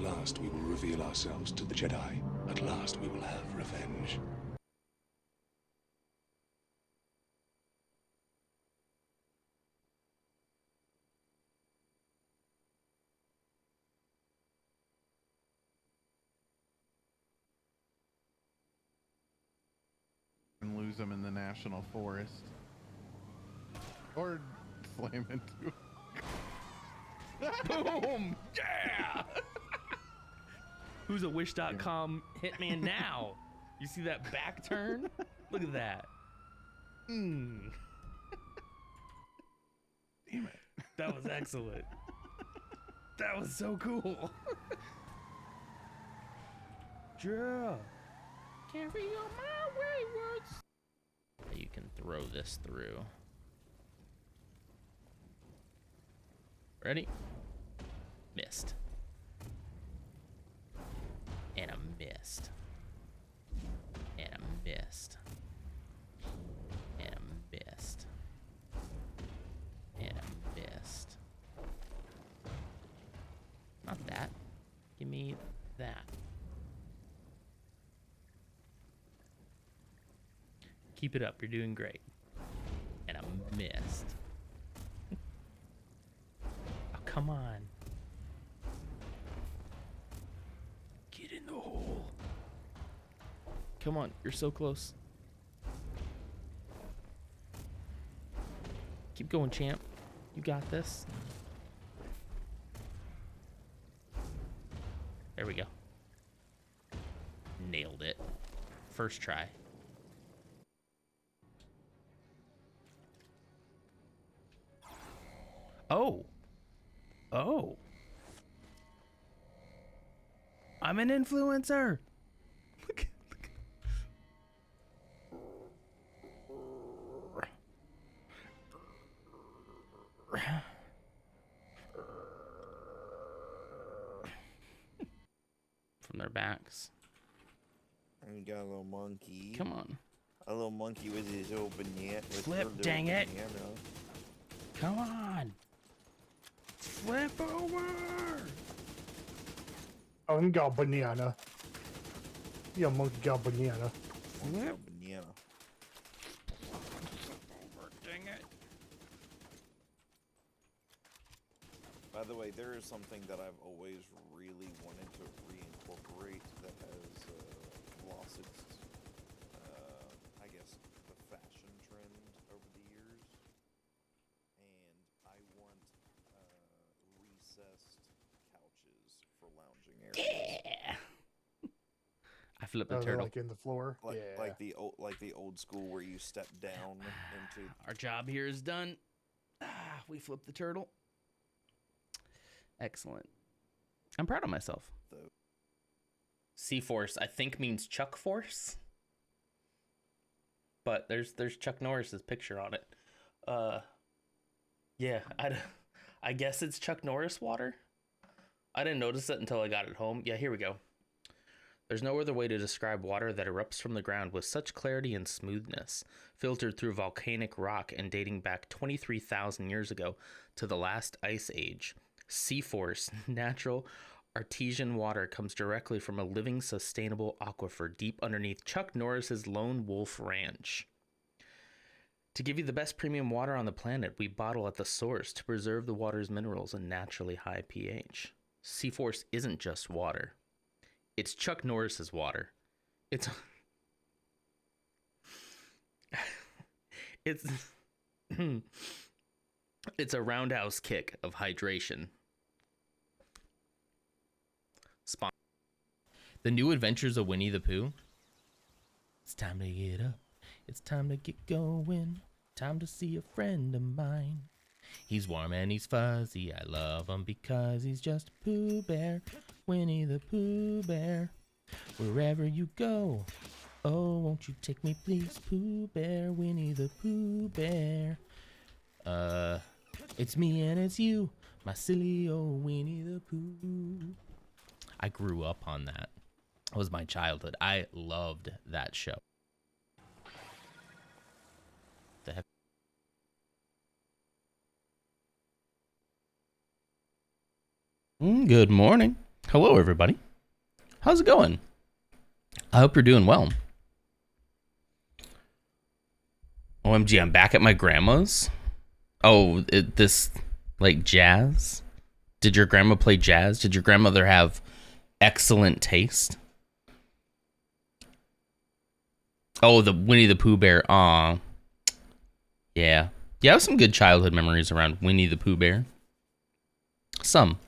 last we will reveal ourselves to the Jedi. At last we will have revenge. And lose them in the national forest. Or slam into Boom! Yeah! Who's a Wish.com hitman now? You see that back turn? Look at that. Damn it. That was excellent. That was so cool. Yeah. Carry on my waywards. You can throw this through. Ready? Missed. And a missed. And a missed. And a missed. And a missed. Not that. Give me that. Keep it up. You're doing great. And I missed. Oh, come on. Get in the hole. Come on. You're so close. Keep going, champ. You got this. There we go. Nailed it. First try. Oh. Oh. I'm an influencer. Look. From their backs. We got a little monkey. Come on. A little monkey with his open net. Flip, dang it. Come on. Flip over. Oh, you got banana. Yeah, monkey got banana. Flip. Banana. Over, dang it. By the way, there is something that I've always really wanted to reincorporate that has lost its, I guess, the fashion trend over the years. And I want recessed couches for lounging areas. Yeah. I flipped the Oh, they're turtle. like in the floor. Like, Yeah. like the old school where you step down into. Our job here is done. We flipped the turtle. Excellent. I'm proud of myself. C-Force, I think, means Chuck Force. But there's Chuck Norris's picture on it. Yeah, I guess it's Chuck Norris water. I didn't notice it until I got it home. Yeah, here we go. There's no other way to describe water that erupts from the ground with such clarity and smoothness, filtered through volcanic rock and dating back 23,000 years ago to the last ice age. C-Force, natural artesian water, comes directly from a living, sustainable aquifer deep underneath Chuck Norris's Lone Wolf Ranch. To give you the best premium water on the planet, we bottle at the source to preserve the water's minerals and naturally high pH. C-Force isn't just water. It's Chuck Norris's water. It's it's a roundhouse kick of hydration. The New Adventures of Winnie the Pooh. It's time to get up. It's time to get going. Time to see a friend of mine. He's warm and he's fuzzy. I love him because he's just a Pooh Bear. Winnie the Pooh Bear. Wherever you go. Oh, won't you take me please, Pooh Bear, Winnie the Pooh Bear. It's me and it's you, my silly old Winnie the Pooh. I grew up on that. It was my childhood. I loved that show. The heck? Good morning. Hello, everybody. How's it going? I hope you're doing well. OMG, I'm back at my grandma's. Oh, this, like, jazz? Did your grandma play jazz? Did your grandmother have excellent taste? Oh, the Winnie the Pooh Bear. Aw. Yeah. Yeah, I have some good childhood memories around Winnie the Pooh Bear. Some.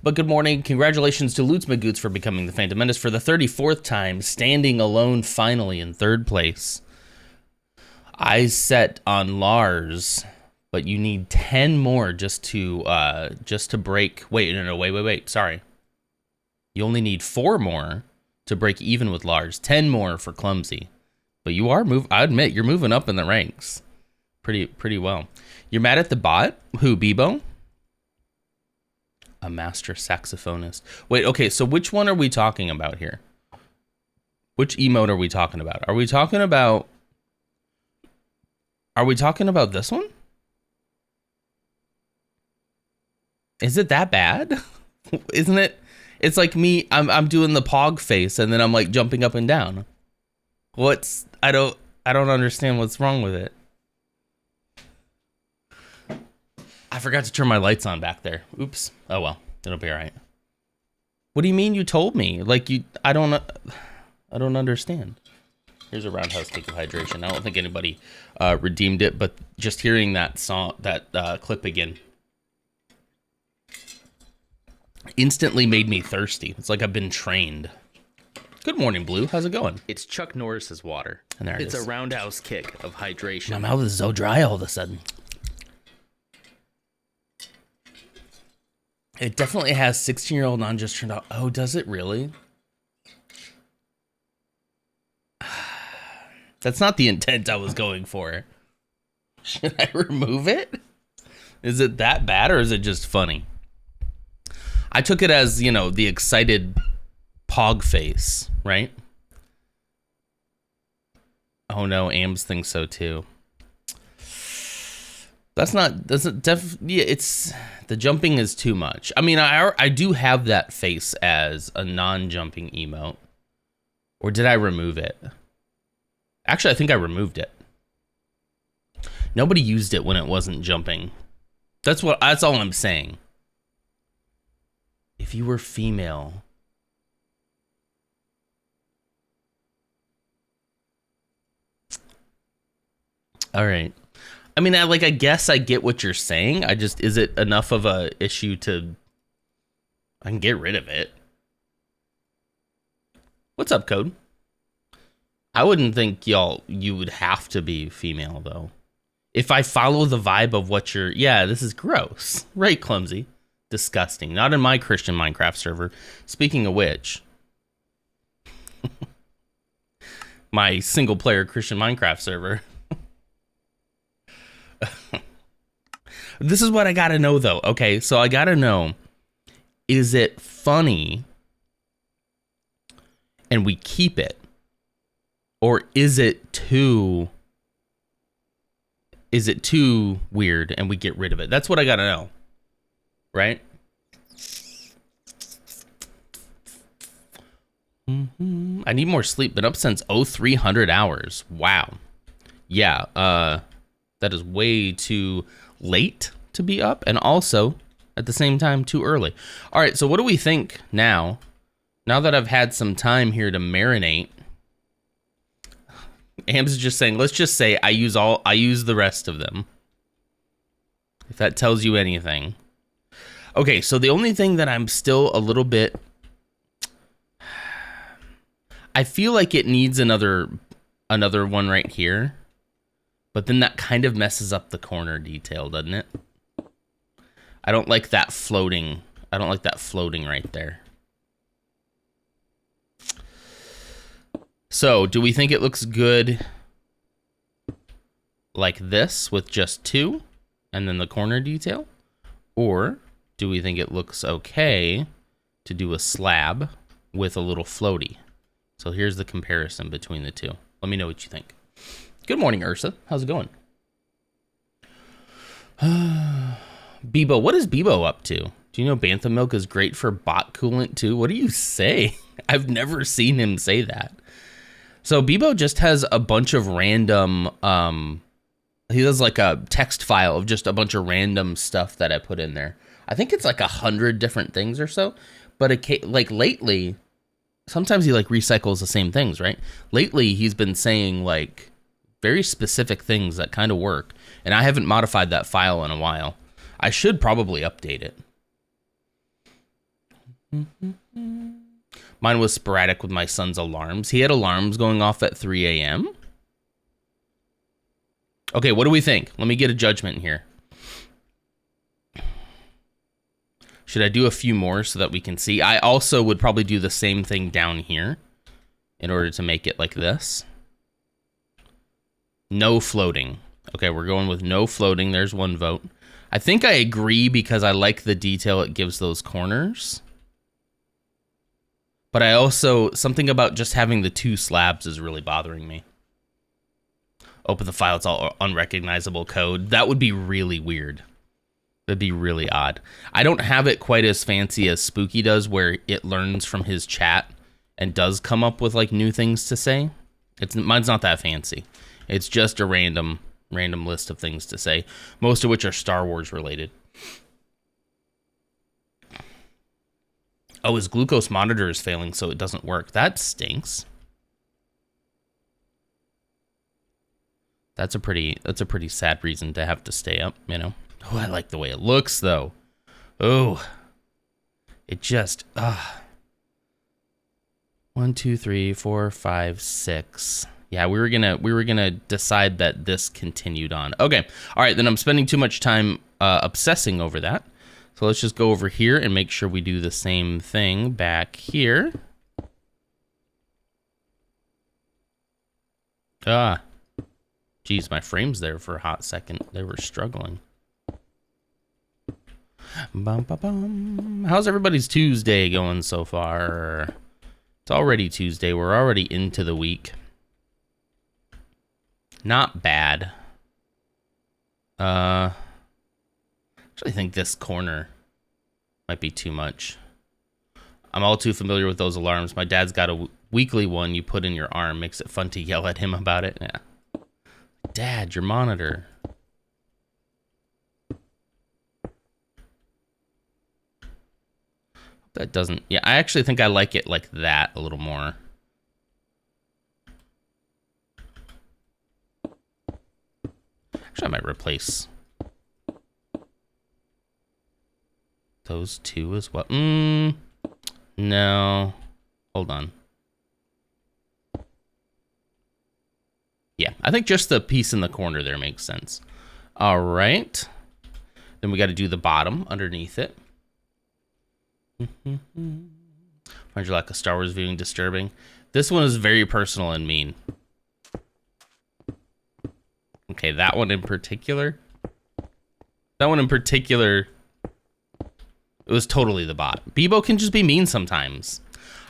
But good morning. Congratulations to Lutz Magoots for becoming the Phantom Menace for the 34th time, standing alone finally in 3rd place. I set on Lars, but you need 10 more just to break. Wait. Sorry. You only need 4 more to break even with Lars. 10 more for Clumsy. But you are I admit you're moving up in the ranks. Pretty well. You're mad at the bot? Who, Bebo? A master saxophonist. Wait, okay, so which one are we talking about here? Which emote are we talking about? Are we talking about this one? Is it that bad? Isn't it? It's like me, I'm doing the pog face and then I'm like jumping up and down. I don't understand what's wrong with it. I forgot to turn my lights on back there. Oops. Oh well, it'll be all right. What do you mean you told me? Like I don't understand. Here's a roundhouse kick of hydration. I don't think anybody redeemed it, but just hearing that song, that clip again, instantly made me thirsty. It's like I've been trained. Good morning, Blue. How's it going? It's Chuck Norris's water. And there it is. It's a roundhouse kick of hydration. My mouth is so dry all of a sudden. It definitely has 16-year-old non just turned out. Oh, does it really? That's not the intent I was going for. Should I remove it? Is it that bad or is it just funny? I took it as, you know, the excited pog face, right? Oh no, Ames thinks so too. It's the jumping is too much. I mean, I do have that face as a non-jumping emote. Or did I remove it? Actually, I think I removed it. Nobody used it when it wasn't jumping. That's all I'm saying. If you were female. All right. I mean, I guess I get what you're saying. Is it enough of a issue I can get rid of it? What's up, Code? I wouldn't think you would have to be female though. If I follow the vibe of this is gross. Right, Clumsy? Disgusting. Not in my Christian Minecraft server. Speaking of which, my single player Christian Minecraft server. This is what I gotta know though. Okay, so I gotta know, is it funny and we keep it, or is it too weird and we get rid of it? That's what I gotta know, right? I need more sleep. Been up since 0300 hours. Wow. Yeah, that is way too late to be up, and also at the same time too early. All right, so what do we think now that I've had some time here to marinate? Ams is just saying, let's just say I use the rest of them, if that tells you anything. Okay, so the only thing that I'm still a little bit, I feel like it needs another one right here. But then that kind of messes up the corner detail, doesn't it? I don't like that floating. I don't like that floating right there. So, do we think it looks good like this with just 2 and then the corner detail? Or do we think it looks okay to do a slab with a little floaty? So here's the comparison between the two. Let me know what you think. Good morning, Ursa. How's it going? Bebo, what is Bebo up to? Do Do you know bantha milk is great for bot coolant too? What do you say? I've never seen him say that. So Bebo just has a bunch of random, he does like a text file of just a bunch of random stuff that I put in there. I think it's like 100 different things or so, but like lately, sometimes he like recycles the same things, right? Lately, he's been saying like very specific things that kind of work, and I haven't modified that file in a while. I should probably update it. Mine was sporadic with my son's alarms. He had alarms going off at 3 a.m. Okay, what do we think? Let me get a judgment here. Should I do a few more so that we can see? I also would probably do the same thing down here in order to make it like this. No floating. Okay, we're going with no floating. There's one vote. I think I agree because I like the detail it gives those corners. But I also, something about just having the two slabs is really bothering me. Open the file, it's all unrecognizable code. That would be really weird. That'd be really odd. I don't have it quite as fancy as Spooky does, where it learns from his chat and does come up with like new things to say. Mine's not that fancy. It's just a random list of things to say, most of which are Star Wars related. Oh, his glucose monitor is failing, so it doesn't work. That stinks. That's a pretty sad reason to have to stay up, you know. Oh, I like the way it looks though. Oh, it just 1, 2, 3, 4, 5, 6. Yeah, we were gonna decide that this continued on. Okay, all right. Then I'm spending too much time obsessing over that. So let's just go over here and make sure we do the same thing back here. Geez, my frames there for a hot second. They were struggling. Bum, ba, bum. How's everybody's Tuesday going so far? It's already Tuesday. We're already into the week. Not bad. Actually, I think this corner might be too much. I'm all too familiar with those alarms. My dad's got a weekly one you put in your arm. Makes it fun to yell at him about it. Yeah. Dad, your monitor. That doesn't... Yeah, I actually think I like it like that a little more. Actually, I might replace those two as well. No. Hold on. Yeah, I think just the piece in the corner there makes sense. All right. Then we got to do the bottom underneath it. Find your lack of Star Wars viewing disturbing. This one is very personal and mean. Okay, that one in particular. That one in particular, it was totally the bot. Bebo can just be mean sometimes.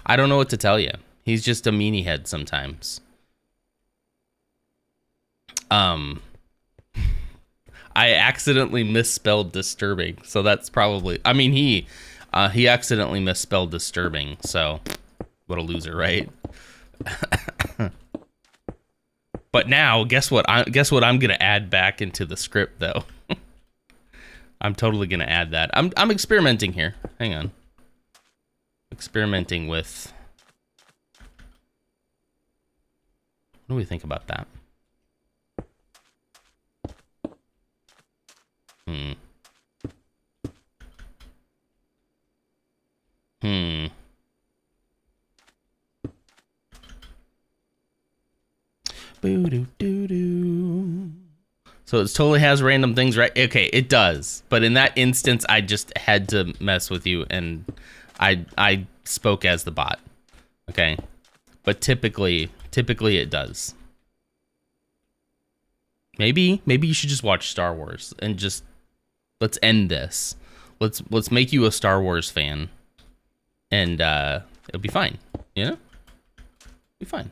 I don't know what to tell you. He's just a meanie head sometimes. I accidentally misspelled disturbing, so that's probably... I mean, he accidentally misspelled disturbing, so what a loser, right? But now, guess what? I'm gonna add back into the script, though. I'm totally gonna add that. I'm experimenting here. Hang on. Experimenting with... What do we think about that? Boo-doo-doo-doo. So it totally has random things, right? Okay, it does. But in that instance, I just had to mess with you, and I spoke as the bot. Okay? But typically it does. Maybe you should just watch Star Wars and just let's end this. Let's make you a Star Wars fan, and it'll be fine. You know? It'll be fine.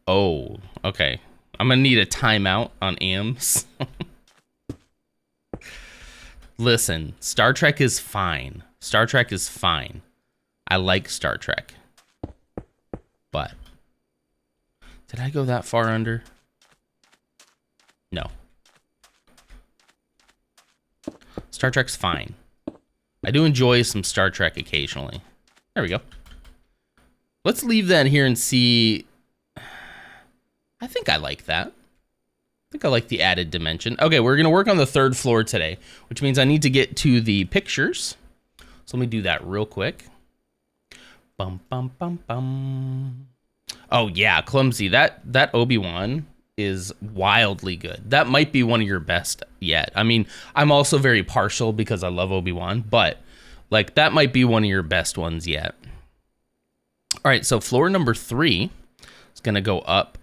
Oh, okay. I'm gonna need a timeout on AMS. Listen, Star Trek is fine. Star Trek is fine. I like Star Trek. But did I go that far under? No. Star Trek's fine. I do enjoy some Star Trek occasionally. There we go. Let's leave that here and see. I think I like that. I think I like the added dimension. Okay, we're going to work on the third floor today, which means I need to get to the pictures. So let me do that real quick. Bum, bum, bum, bum. Oh, yeah, Clumsy. That Obi-Wan is wildly good. That might be one of your best yet. I mean, I'm also very partial because I love Obi-Wan, but like that might be one of your best ones yet. All right, so floor number 3 is going to go up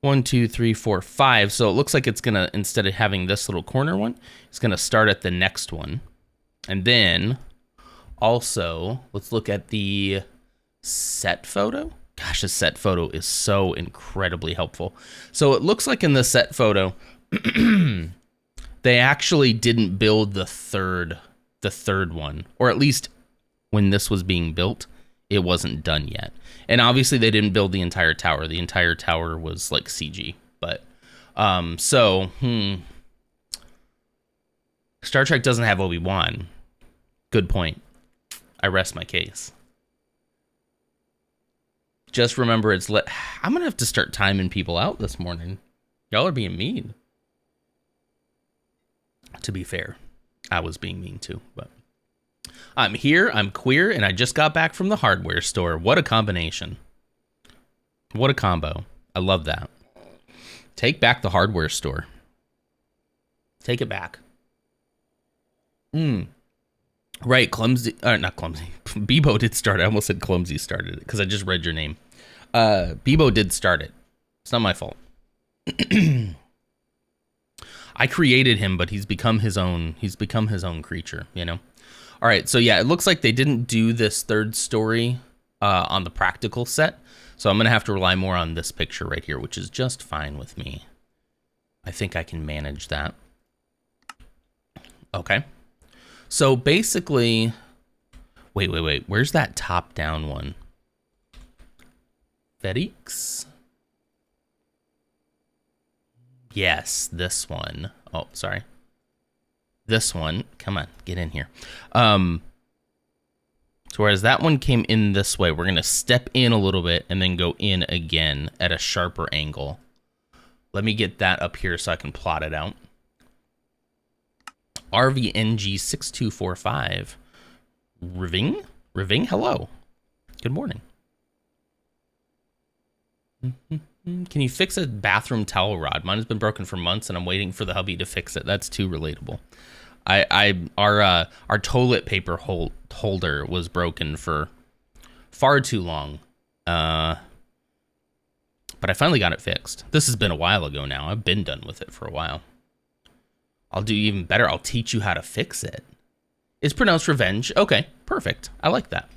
1, 2, 3, 4, 5. So it looks like it's going to, instead of having this little corner one, it's going to start at the next one. And then also, let's look at the set photo. Gosh, the set photo is so incredibly helpful. So it looks like in the set photo, they actually didn't build the third one, or at least when this was being built, it wasn't done yet. And obviously they didn't build the entire tower. The entire tower was like CG, but Star Trek doesn't have Obi-Wan. Good point. I rest my case. Just remember it's I'm going to have to start timing people out this morning. Y'all are being mean. To be fair, I was being mean too, but I'm here, I'm queer, and I just got back from the hardware store. What a combination. What a combo. I love that. Take back the hardware store. Take it back. Right, Clumsy, not Clumsy. Bebo did start it. I almost said Clumsy started it because I just read your name. Bebo did start it. It's not my fault. I created him, but he's become his own creature, you know? All right, so yeah, it looks like they didn't do this third story on the practical set. So I'm going to have to rely more on this picture right here, which is just fine with me. I think I can manage that. Okay. So basically, wait. Where's that top-down one? Rix? Yes, this one. Oh, sorry. This one. Come on, get in here. So whereas that one came in this way, we're going to step in a little bit and then go in again at a sharper angle. Let me get that up here so I can plot it out. RVNG6245. Riving, hello. Good morning. Can you fix a bathroom towel rod? Mine has been broken for months and I'm waiting for the hubby to fix it. That's too relatable. Our toilet paper holder was broken for far too long. But I finally got it fixed. This has been a while ago now. I've been done with it for a while. I'll do even better. I'll teach you how to fix it. It's pronounced revenge. Okay, perfect. I like that.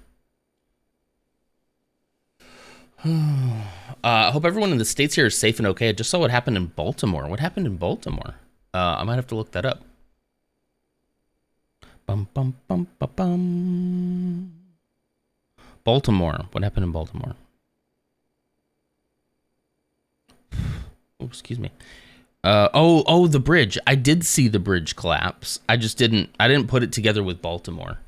I hope everyone in the States here is safe and okay. I just saw what happened in Baltimore. What happened in Baltimore? I might have to look that up. Baltimore. What happened in Baltimore? Oh, excuse me. The bridge. I did see the bridge collapse. I didn't put it together with Baltimore.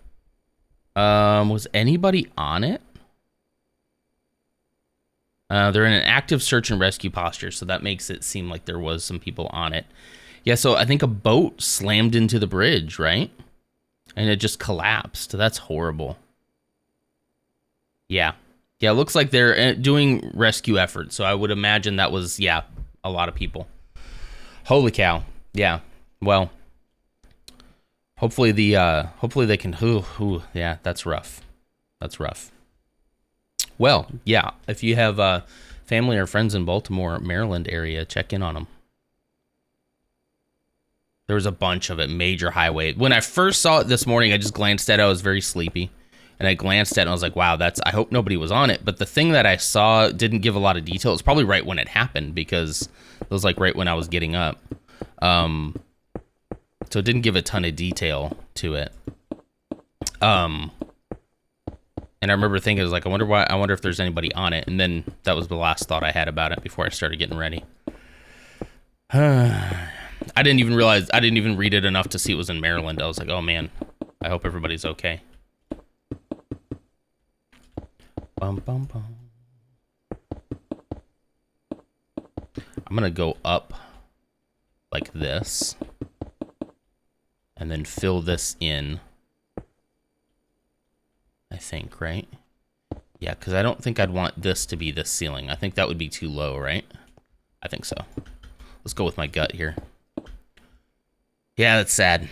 Was anybody on it? They're in an active search and rescue posture, so that makes it seem like there was some people on it. Yeah, so I think a boat slammed into the bridge, right? And it just collapsed. That's horrible. Yeah. Yeah, it looks like they're doing rescue efforts, so I would imagine that was, yeah, a lot of people. Holy cow. Yeah. Well, hopefully they can, yeah, that's rough. That's rough. Well, yeah, if you have family or friends in Baltimore, Maryland area, check in on them. There was a bunch of it, major highway. When I first saw it this morning, I just glanced at it. I was very sleepy. And I glanced at it and I was like, wow, I hope nobody was on it. But the thing that I saw didn't give a lot of detail. It's probably right when it happened because it was like right when I was getting up. So it didn't give a ton of detail to it. And I remember thinking, I was like, I wonder if there's anybody on it. And then that was the last thought I had about it before I started getting ready. I didn't even read it enough to see it was in Maryland. I was like, oh man, I hope everybody's okay. Bum, bum, bum. I'm gonna go up like this and then fill this in, I think, right? Yeah, because I don't think I'd want this to be this ceiling. I think that would be too low, right? I think so. Let's go with my gut here. Yeah, that's sad.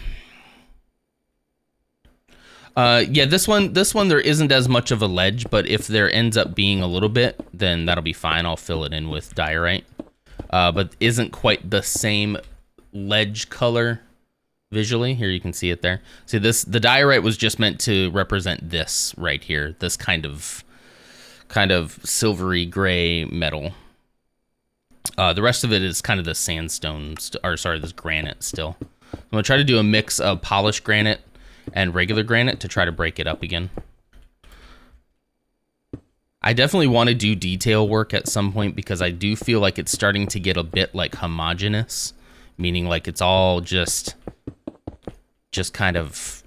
Yeah, this one there isn't as much of a ledge, but if there ends up being a little bit, then that'll be fine. I'll fill it in with diorite. But isn't quite the same ledge color visually. Here you can see it there. See this, the diorite was just meant to represent this right here, this kind of silvery gray metal. The rest of it is kind of the sandstone, this granite still. I'm gonna try to do a mix of polished granite and regular granite to try to break it up again. I definitely want to do detail work at some point because I do feel like it's starting to get a bit like homogeneous, meaning like it's all just kind of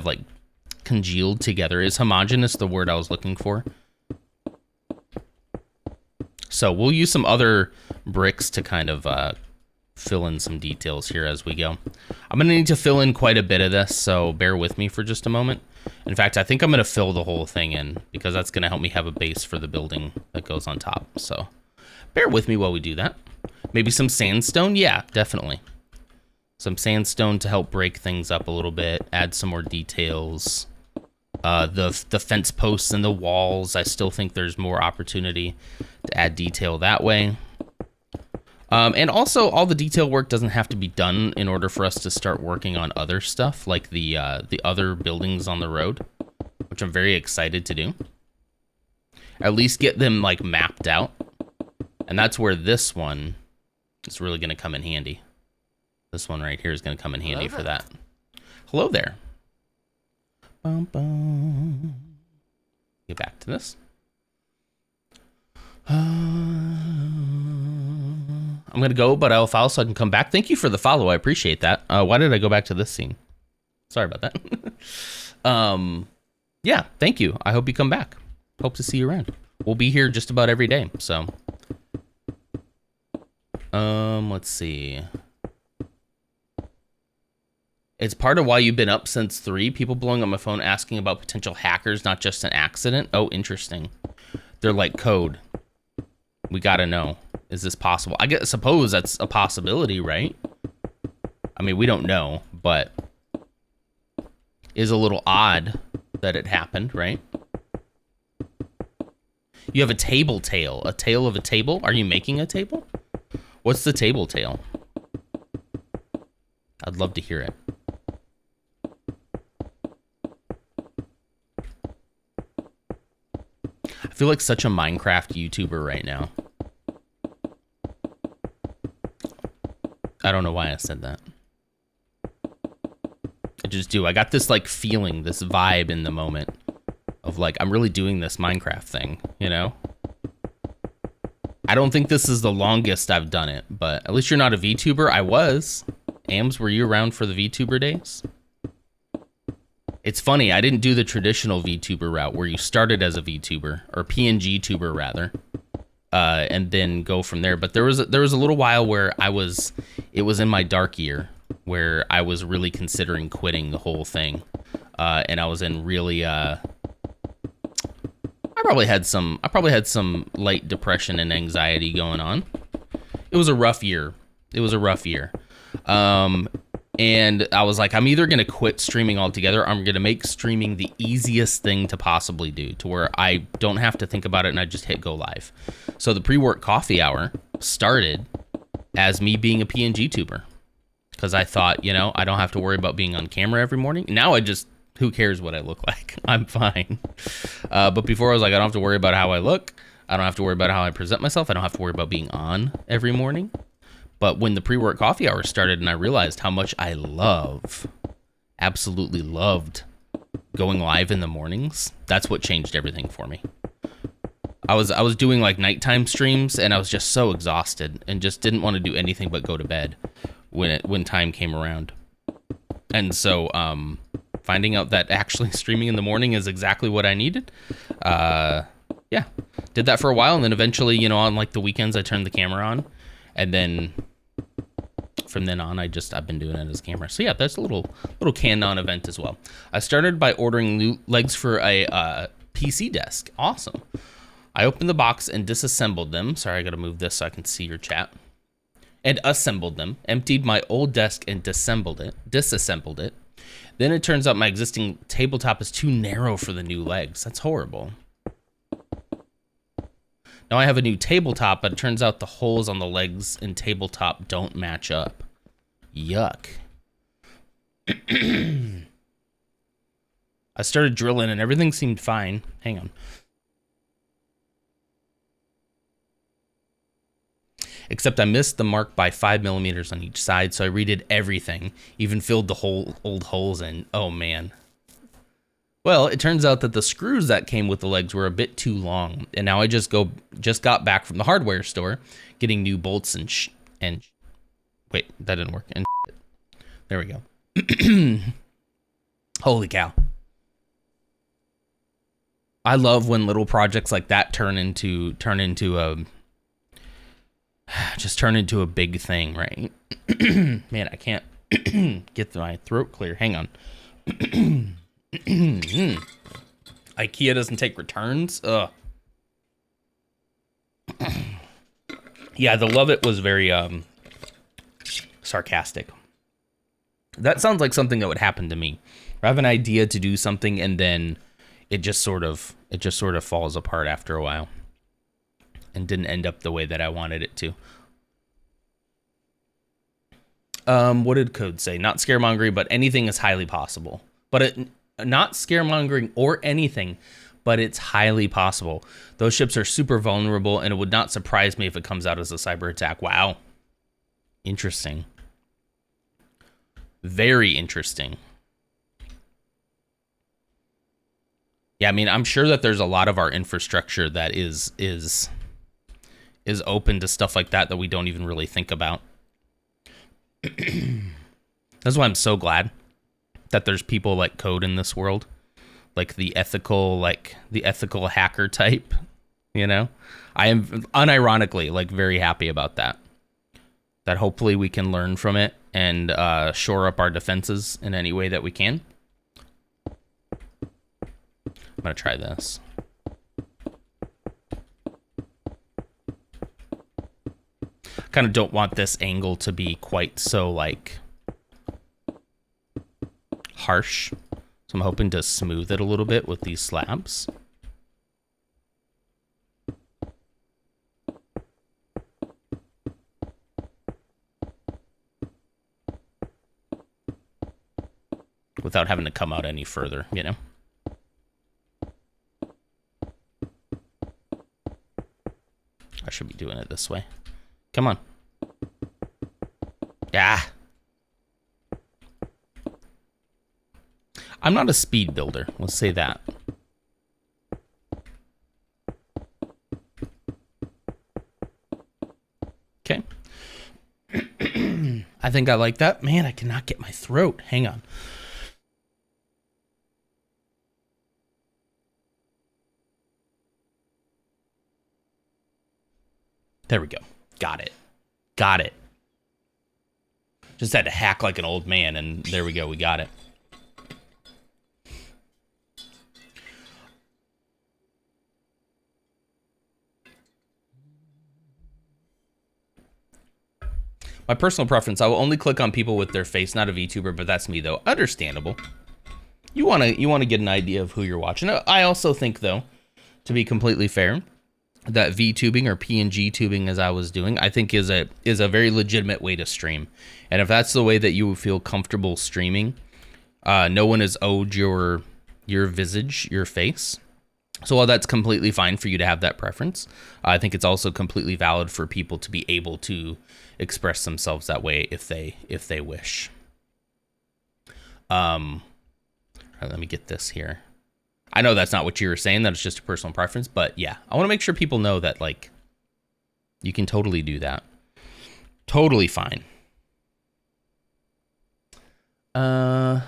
like congealed together. Is homogeneous the word I was looking for? So we'll use some other bricks to kind of fill in some details here as we go. I'm gonna need to fill in quite a bit of this, so bear with me for just a moment. In fact, I think I'm gonna fill the whole thing in because that's gonna help me have a base for the building that goes on top. So bear with me while we do that. Maybe some sandstone? Yeah, definitely. Some sandstone to help break things up a little bit, add some more details. The fence posts and the walls, I still think there's more opportunity to add detail that way. And also, all the detail work doesn't have to be done in order for us to start working on other stuff, like the other buildings on the road, which I'm very excited to do. At least get them, like, mapped out. And that's where this one is really going to come in handy. This one right here is going to come in handy for that. Hello there. Bum, bum. Get back to this. I'm going to go, but I'll follow so I can come back. Thank you for the follow. I appreciate that. Why did I go back to this scene? Sorry about that. Yeah, thank you. I hope you come back. Hope to see you around. We'll be here just about every day, so. Let's see. It's part of why you've been up since 3. People blowing up my phone asking about potential hackers, not just an accident. Oh, interesting. They're like code. We gotta know. Is this possible? I suppose that's a possibility, right? I mean, we don't know, but is a little odd that it happened, right? You have a table tail. A tail of a table? Are you making a table? What's the table tail? I'd love to hear it. I feel like such a Minecraft YouTuber right now. I don't know why I said that. I just do. I got this like feeling, this vibe in the moment of like, I'm really doing this Minecraft thing, you know? I don't think this is the longest I've done it, but at least you're not a VTuber. I was. Ams, were you around for the VTuber days? It's funny, I didn't do the traditional VTuber route where you started as a VTuber, or PNG tuber rather, and then go from there. But there was a little while where it was in my dark year where I was really considering quitting the whole thing, and I was in really I probably had some light depression and anxiety going on. It was a rough year. And I was like, I'm either going to quit streaming altogether, or I'm going to make streaming the easiest thing to possibly do to where I don't have to think about it and I just hit go live. So the pre-work coffee hour started as me being a PNG tuber because I thought, you know, I don't have to worry about being on camera every morning. Now I just, who cares what I look like? I'm fine. But before I was like, I don't have to worry about how I look. I don't have to worry about how I present myself. I don't have to worry about being on every morning. But when the pre-work coffee hour started and I realized how much I absolutely loved going live in the mornings, that's what changed everything for me. I was doing like nighttime streams and I was just so exhausted and just didn't want to do anything but go to bed when time came around. And so finding out that actually streaming in the morning is exactly what I needed. Yeah, did that for a while, and then eventually, you know, on like the weekends I turned the camera on, and then from then on I've been doing it as camera. So yeah, that's a little canon event as well. I started by ordering new legs for a PC desk. Awesome. I opened the box and disassembled them. Sorry, I gotta move this so I can see your chat. And assembled them, emptied my old desk and disassembled it. Then it turns out my existing tabletop is too narrow for the new legs. That's horrible. Now I have a new tabletop, but it turns out the holes on the legs and tabletop don't match up. Yuck. I started drilling and everything seemed fine. Hang on. Except I missed the mark by 5 millimeters on each side, so I redid everything, even filled the old holes in. Oh man. Well, it turns out that the screws that came with the legs were a bit too long, and now I just got back from the hardware store, getting new bolts and wait, that didn't work. And there we go. Holy cow! I love when little projects like that turn into a big thing, right? Man, I can't get my throat clear. Hang on. IKEA doesn't take returns. Yeah, the love it was very sarcastic. That sounds like something that would happen to me. I have an idea to do something and then it just sort of falls apart after a while and didn't end up the way that I wanted it to. What did code say? Not scaremongering, but anything is highly possible. But not scaremongering or anything, but it's highly possible. Those ships are super vulnerable, and it would not surprise me if it comes out as a cyber attack. Wow. Interesting. Very interesting. Yeah, I mean, I'm sure that there's a lot of our infrastructure that is open to stuff like that we don't even really think about. That's why I'm so glad that there's people like code in this world, like the ethical hacker type, you know. I am unironically like very happy about that hopefully we can learn from it and shore up our defenses in any way that we can. I'm gonna try this. Kind of don't want this angle to be quite so like harsh, so I'm hoping to smooth it a little bit with these slabs. Without having to come out any further, you know. I should be doing it this way. Come on. Yeah. I'm not a speed builder. Let's say that. Okay. I think I like that. Man, I cannot get my throat. Hang on. There we go. Got it. Got it. Just had to hack like an old man, and there we go. We got it. My personal preference, I will only click on people with their face, not a VTuber, but that's me though. Understandable. You wanna get an idea of who you're watching. I also think though, to be completely fair, that VTubing or PNG tubing, as I was doing, I think is a very legitimate way to stream. And if that's the way that you feel comfortable streaming, no one is owed your visage, your face. So while that's completely fine for you to have that preference, I think it's also completely valid for people to be able to express themselves that way if they wish. All right, let me get this here. I know that's not what you were saying, that it's just a personal preference, but yeah, I want to make sure people know that, like, you can totally do that. Totally fine. You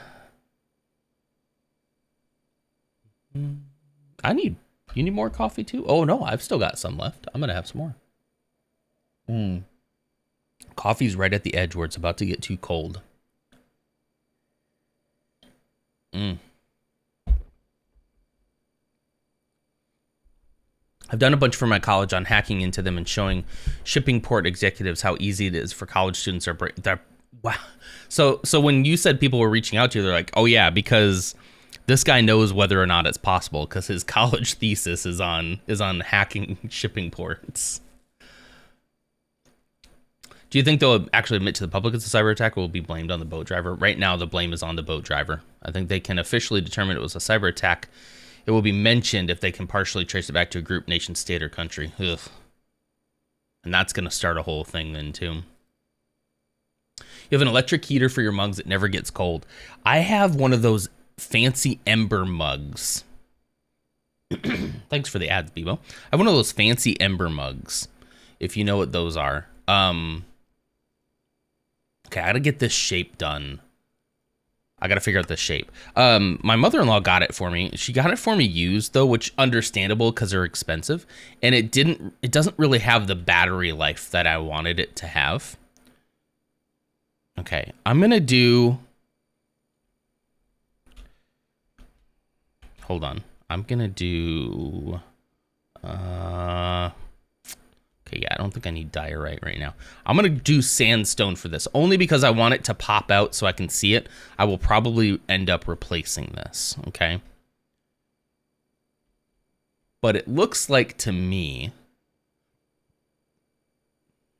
need more coffee too? Oh no, I've still got some left. I'm gonna have some more. Coffee's right at the edge where it's about to get too cold. I've done a bunch for my college on hacking into them and showing shipping port executives how easy it is for college students. Wow. So when you said people were reaching out to you, they're like, oh yeah, because this guy knows whether or not it's possible because his college thesis is on hacking shipping ports. Do you think they'll actually admit to the public it's a cyber attack or will be blamed on the boat driver? Right now, the blame is on the boat driver. I think they can officially determine it was a cyber attack. It will be mentioned if they can partially trace it back to a group, nation, state, or country. Ugh. And that's going to start a whole thing then, too. You have an electric heater for your mugs that never gets cold. I have one of those fancy ember mugs. Thanks for the ads, Bebo. I have one of those fancy ember mugs, if you know what those are. Okay, I gotta get this shape done. I gotta figure out the shape. My mother-in-law got it for me. She got it for me used though, which understandable because they're expensive. And it doesn't really have the battery life that I wanted it to have. Okay, I'm gonna do. Hold on. I'm gonna do. Okay, yeah, I don't think I need diorite right now. I'm gonna do sandstone for this, only because I want it to pop out so I can see it. I will probably end up replacing this, okay? But it looks like to me...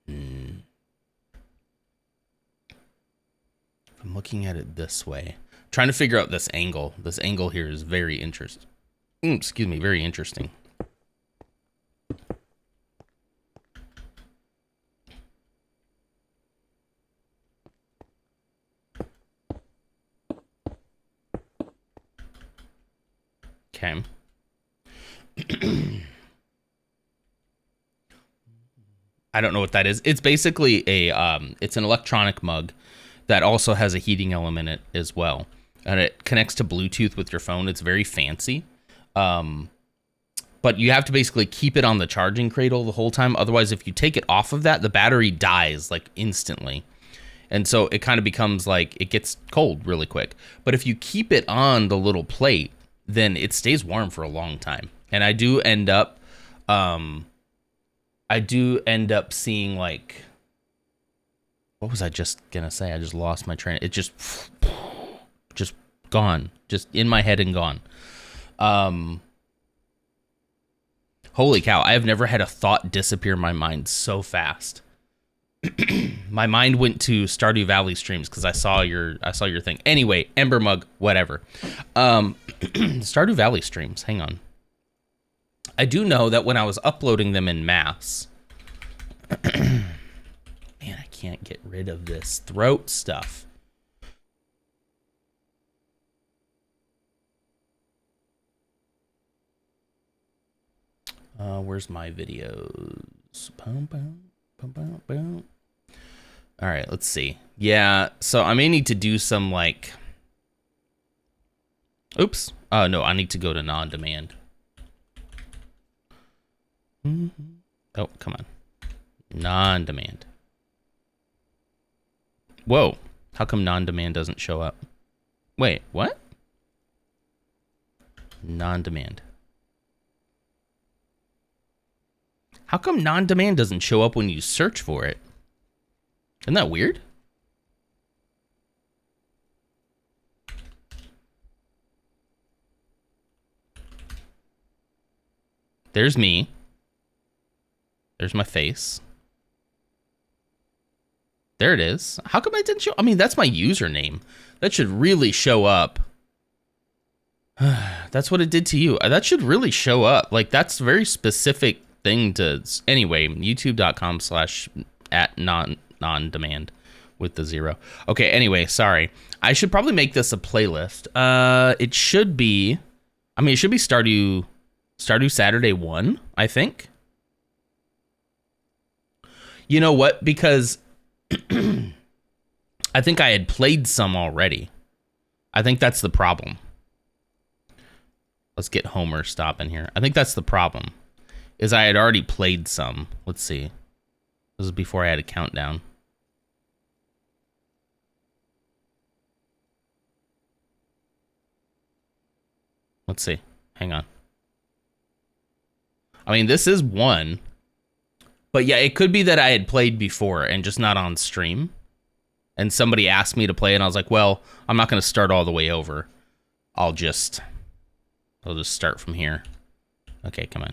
If I'm looking at it this way, trying to figure out this angle. This angle here is very interesting. Excuse me, very interesting. Okay. I don't know what that is. It's basically it's an electronic mug that also has a heating element in it as well. And it connects to Bluetooth with your phone. It's very fancy. But you have to basically keep it on the charging cradle the whole time. Otherwise, if you take it off of that, the battery dies like instantly. And so it kind of becomes like it gets cold really quick. But if you keep it on the little plate, then it stays warm for a long time. And I do end up seeing like, what was I just gonna say? I just lost my train. It just gone, just in my head and gone. Holy cow, I have never had a thought disappear my mind so fast. My mind went to Stardew Valley streams because I saw your thing. Anyway, Ember Mug, whatever. Stardew Valley streams, hang on. I do know that when I was uploading them in mass, man, I can't get rid of this throat stuff. Where's my videos? Boom, boom, boom, boom, boom. All right, let's see. Yeah, so I may need to do some like... Oops. Oh, no, I need to go to non-demand. Oh, come on. Non-demand. Whoa. How come non-demand doesn't show up? Wait, what? Non-demand. How come non-demand doesn't show up when you search for it? Isn't that weird? There's me. There's my face. There it is. How come it didn't show? I mean, that's my username. That should really show up. That's what it did to you. That should really show up. Like, that's a very specific thing to... Anyway, youtube.com/@non-demand with the 0. Okay, anyway, sorry. I should probably make this a playlist. It should be... I mean, it should be Stardew Saturday 1, I think. You know what? Because I think I had played some already. I think that's the problem. Let's get Homer stopping here. I think that's the problem. Is I had already played some. Let's see. This is before I had a countdown. Let's see. Hang on. I mean, this is 1. But yeah, it could be that I had played before and just not on stream. And somebody asked me to play and I was like, well, I'm not going to start all the way over. I'll just start from here. Okay, come on.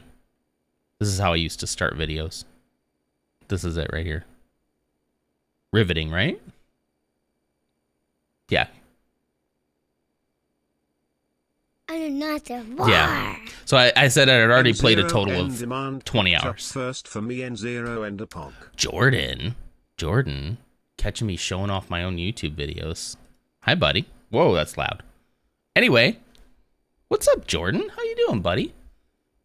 This is how I used to start videos. This is it right here. Riveting, right? Yeah. Another war. Yeah. So I said I had already played a total of 20 hours. First for me and Zero and a Pog. Jordan, catching me showing off my own YouTube videos. Hi, buddy. Whoa, that's loud. Anyway, what's up, Jordan? How you doing, buddy?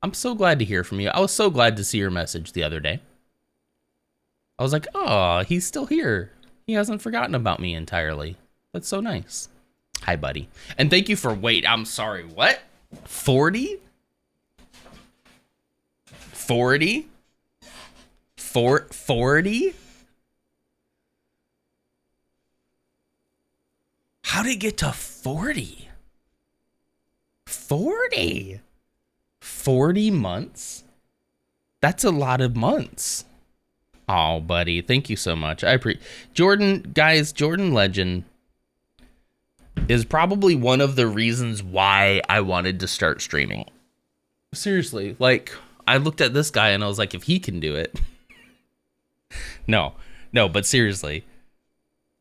I'm so glad to hear from you. I was so glad to see your message the other day. I was like, oh, he's still here. He hasn't forgotten about me entirely. That's so nice. Hi, buddy. And thank you for wait. I'm sorry. What? 40? 40? 40? How did it get to 40? 40? 40 months? That's a lot of months. Oh, buddy. Thank you so much. I appreciate Jordan, guys, Jordan Legend is probably one of the reasons why I wanted to start streaming. Seriously, like, I looked at this guy and I was like, if he can do it. No, but seriously,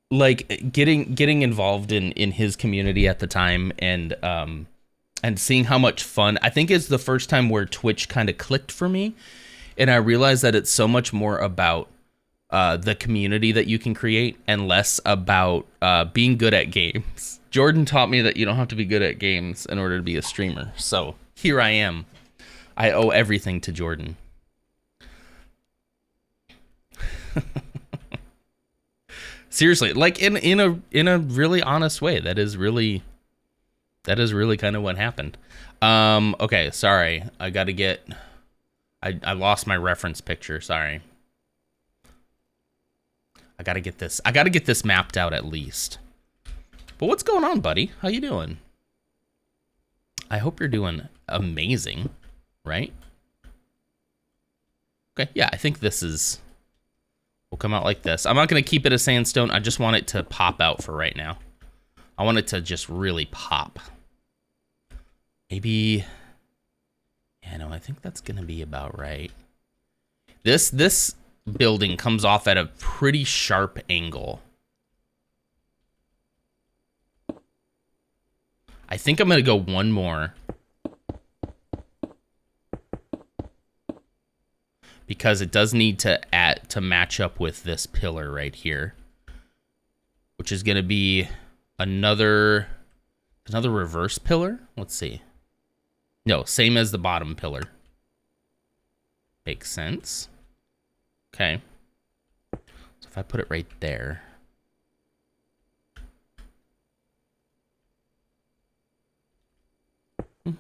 like getting involved in his community at the time and seeing how much fun, I think is the first time where Twitch kind of clicked for me. And I realized that it's so much more about the community that you can create and less about being good at games. Jordan taught me that you don't have to be good at games in order to be a streamer. So here I am. I owe everything to Jordan. Seriously, like in a really honest way. That is really kind of what happened. Okay, sorry. I lost my reference picture. Sorry. I gotta get this mapped out at least. But what's going on, buddy? How you doing? I hope you're doing amazing, right? Okay, yeah, I think this will come out like this. I'm not gonna keep it a sandstone. I just want it to pop out for right now. I want it to just really pop. Maybe, yeah, no, I think that's gonna be about right. This building comes off at a pretty sharp angle. I think I'm gonna go one more because it does need to match up with this pillar right here, which is gonna be another reverse pillar. Let's see. No, same as the bottom pillar. Makes sense. Okay. So if I put it right there. And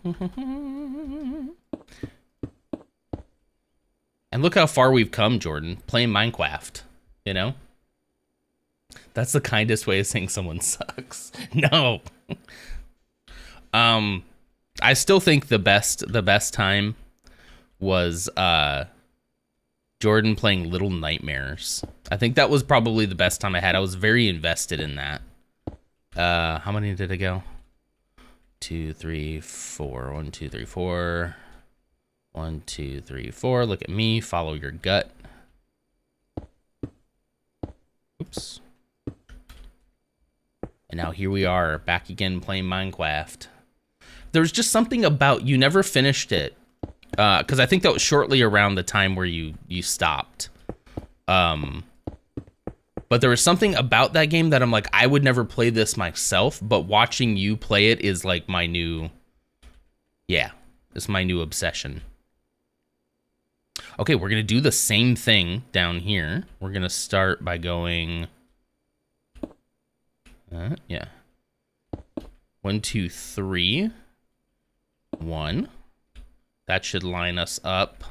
look how far we've come, Jordan, playing Minecraft, you know? That's the kindest way of saying someone sucks. No. I still think the best time was Jordan playing Little Nightmares. I think that was probably the best time I had. I was very invested in that. How many did it go? 2, 3, 4. 1, 2, 3, 4. 1, 2, 3, 4. Look at me. Follow your gut. Oops. And now here we are, back again playing Minecraft. There's just something about you never finished it. Because I think that was shortly around the time where you stopped. But there was something about that game that I'm like, I would never play this myself, but watching you play it is like my new, it's my new obsession. Okay, we're gonna do the same thing down here. We're gonna start by going, 1, 2, 3, 1. That should line us up.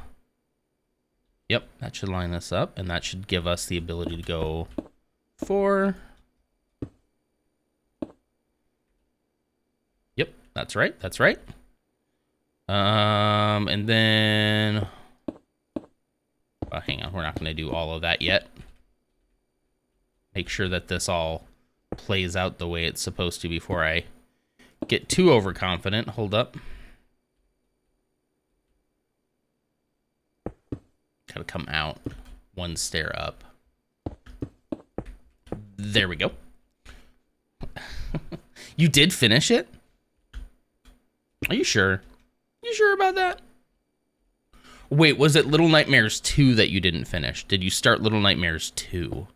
Yep, that should line us up, and that should give us the ability to go 4. Yep, that's right, that's right. And then, hang on, we're not gonna do all of that yet. Make sure that this all plays out the way it's supposed to before I get too overconfident. Hold up. Gotta come out 1 stair up. There we go. You did finish it? Are you sure? You sure about that? Wait, was it Little Nightmares 2 that you didn't finish? Did you start Little Nightmares 2?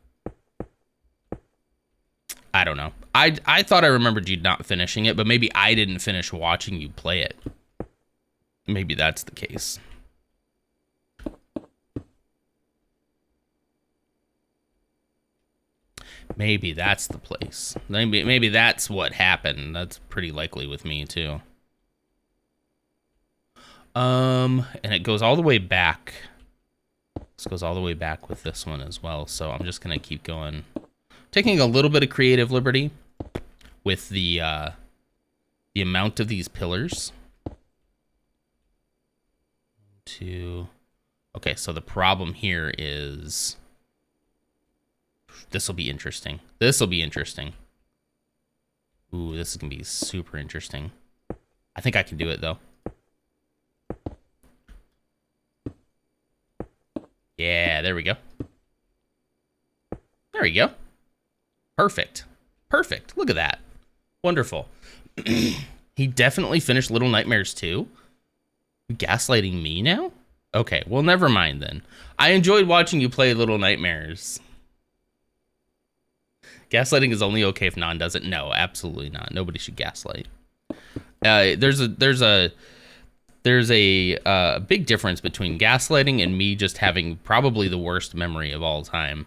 I don't know. I thought I remembered you not finishing it, but maybe I didn't finish watching you play it. Maybe that's the case. Maybe that's the place. Maybe that's what happened. That's pretty likely with me too. And it goes all the way back. This goes all the way back with this one as well. So I'm just gonna keep going, taking a little bit of creative liberty with the amount of these pillars. 2. Okay, so the problem here is. This will be interesting. This will be interesting. Ooh, this is going to be super interesting. I think I can do it, though. Yeah, there we go. There we go. Perfect. Perfect. Look at that. Wonderful. He definitely finished Little Nightmares 2. You gaslighting me now? Okay, well, never mind then. I enjoyed watching you play Little Nightmares. Gaslighting is only okay if Non does it. No, absolutely not. Nobody should gaslight. There's a big difference between gaslighting and me just having probably the worst memory of all time.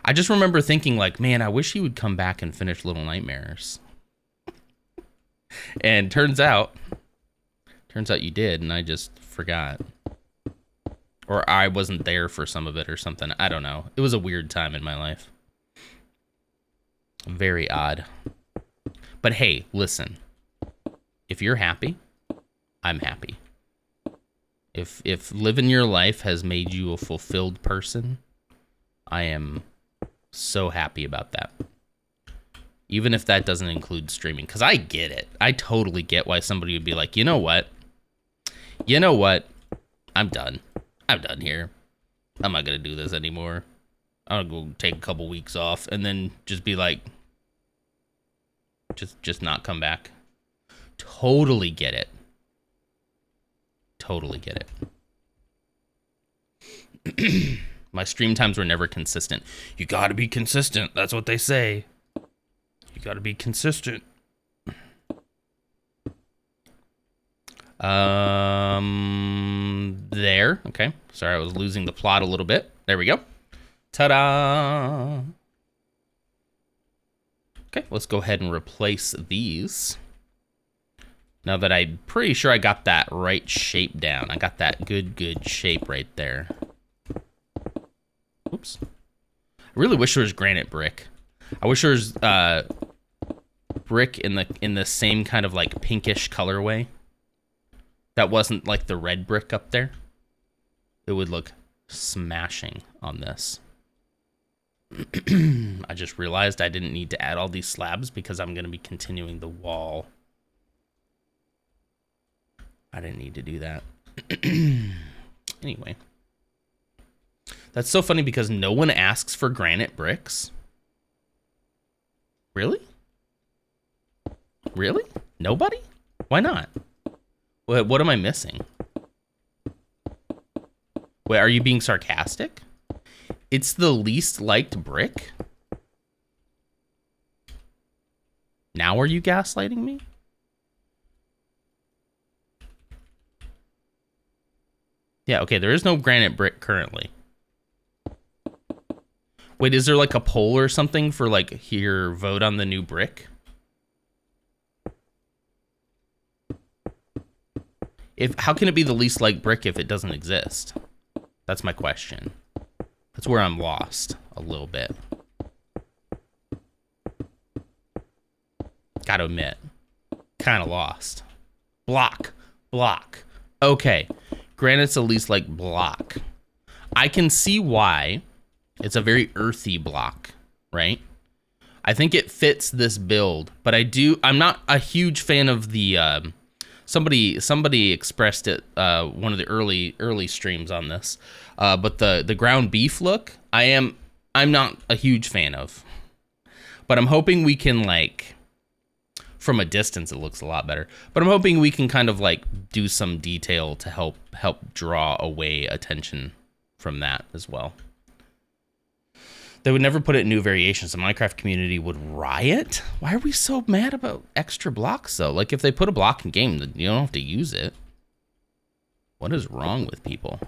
I just remember thinking like, man, I wish he would come back and finish Little Nightmares. And turns out you did, and I just forgot. Or I wasn't there for some of it or something. I don't know. It was a weird time in my life. Very odd. But hey, listen. If you're happy, I'm happy. If living your life has made you a fulfilled person, I am so happy about that. Even if that doesn't include streaming, because I get it. I totally get why somebody would be like, you know what? You know what? I'm done. I'm done here. I'm not going to do this anymore. I'm going to go take a couple weeks off and then just be like, just not come back. Totally get it. Totally get it. My stream times were never consistent. You gotta be consistent. That's what they say. You gotta be consistent. There. Okay. Sorry, I was losing the plot a little bit. There we go. Ta-da! Okay, let's go ahead and replace these. Now that I'm pretty sure I got that right shape down. I got that good shape right there. Oops. I really wish there was granite brick. I wish there was brick in the same kind of like pinkish colorway. That wasn't like the red brick up there. It would look smashing on this. I just realized I didn't need to add all these slabs because I'm going to be continuing the wall. I didn't need to do that. Anyway. That's so funny because no one asks for granite bricks. Really? Really? Nobody? Why not? What am I missing? Wait, are you being sarcastic? It's the least liked brick? Now are you gaslighting me? Yeah, okay, there is no granite brick currently. Wait, is there like a poll or something for like, here, vote on the new brick? How can it be the least liked brick if it doesn't exist? That's my question. That's where I'm lost a little bit. Gotta admit, kind of lost. Block. Okay, granite's the least liked block. I can see why. It's a very earthy block, right? I think it fits this build, but I'm not a huge fan of the, somebody expressed it, one of the early streams on this, but the ground beef look, I'm not a huge fan of, but I'm hoping we can, like, from a distance it looks a lot better, but I'm hoping we can kind of like do some detail to help draw away attention from that as well. They would never put it in new variations. The Minecraft community would riot. Why are we so mad about extra blocks though? Like if they put a block in game, you don't have to use it. What is wrong with people?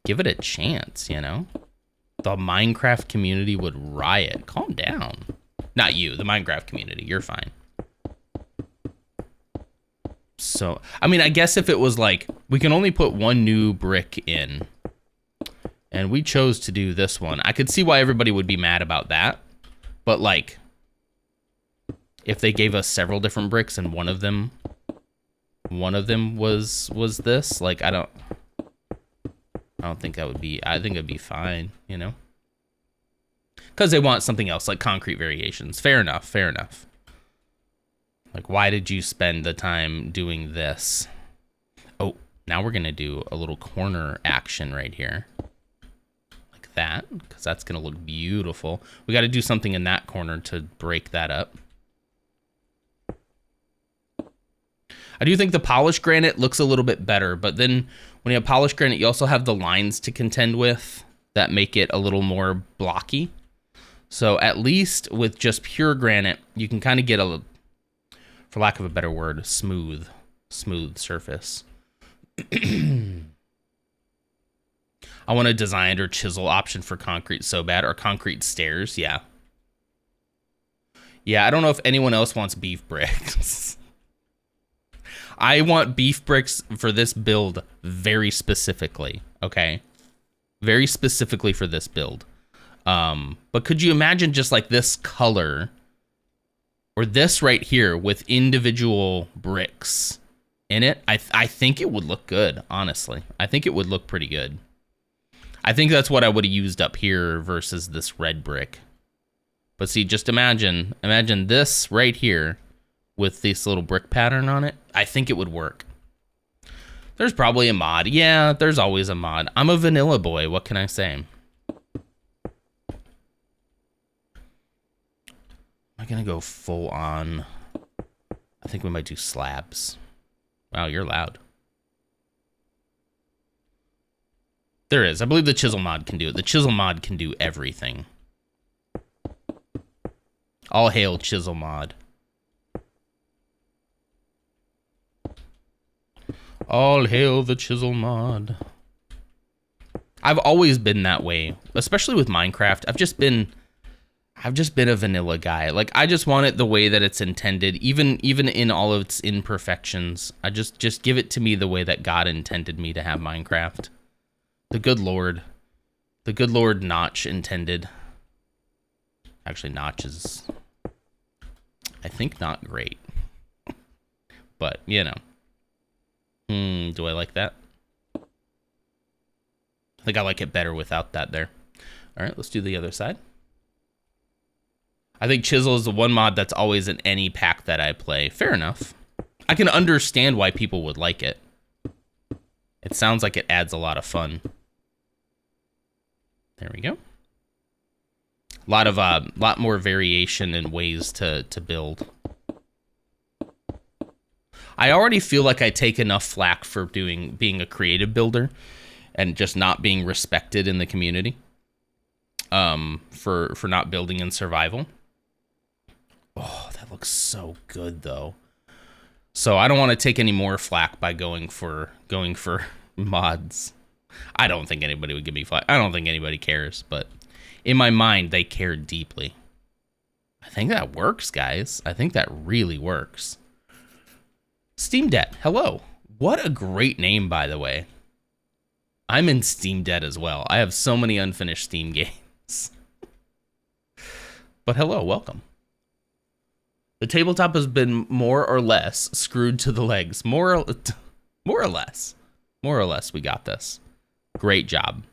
Give it a chance, you know? The Minecraft community would riot. Calm down. Not you, the Minecraft community. You're fine. So, I mean, I guess if it was like, we can only put one new brick in, and we chose to do this one, I could see why everybody would be mad about that. But like, if they gave us several different bricks and one of them was this, like, I don't think that would be, I think it'd be fine, you know? Because they want something else, like concrete variations. Fair enough. Like, why did you spend the time doing this? Oh, now we're going to do a little corner action right here. Like that, because that's going to look beautiful. We got to do something in that corner to break that up. I do think the polished granite looks a little bit better, but then when you have polished granite, you also have the lines to contend with that make it a little more blocky. So at least with just pure granite, you can kind of get a, for lack of a better word, smooth surface. I want a designed or chisel option for concrete so bad, or concrete stairs, yeah. Yeah, I don't know if anyone else wants beef bricks. I want beef bricks for this build very specifically, okay? Very specifically for this build. But could you imagine just like this color or this right here with individual bricks in it? I think it would look good, honestly. I think it would look pretty good. I think that's what I would have used up here versus this red brick. But see, just imagine this right here with this little brick pattern on it. I think it would work. There's probably a mod. Yeah, there's always a mod. I'm a vanilla boy. What can I say? I'm gonna go full on. I think we might do slabs. Wow, you're loud. There is. I believe the chisel mod can do it. The chisel mod can do everything. All hail chisel mod. All hail the chisel mod. I've always been that way, especially with Minecraft. I've just been a vanilla guy. Like, I just want it the way that it's intended, even in all of its imperfections. I just give it to me the way that God intended me to have Minecraft. The good Lord Notch intended. Actually, Notch is, I think, not great. But, you know. Do I like that? I think I like it better without that there. All right, let's do the other side. I think chisel is the one mod that's always in any pack that I play. Fair enough. I can understand why people would like it. It sounds like it adds a lot of fun. There we go. Lot more variation and ways to build. I already feel like I take enough flack for being a creative builder and just not being respected in the community. For not building in survival. Oh, that looks so good though. So I don't want to take any more flack by going for mods. I don't think anybody would give me flack. I don't think anybody cares, but in my mind, they care deeply. I think that works, guys. I think that really works. Steam Debt, hello. What a great name, by the way. I'm in Steam Debt as well. I have so many unfinished Steam games. But hello, welcome. The tabletop has been more or less screwed to the legs. More or less. More or less, we got this. Great job.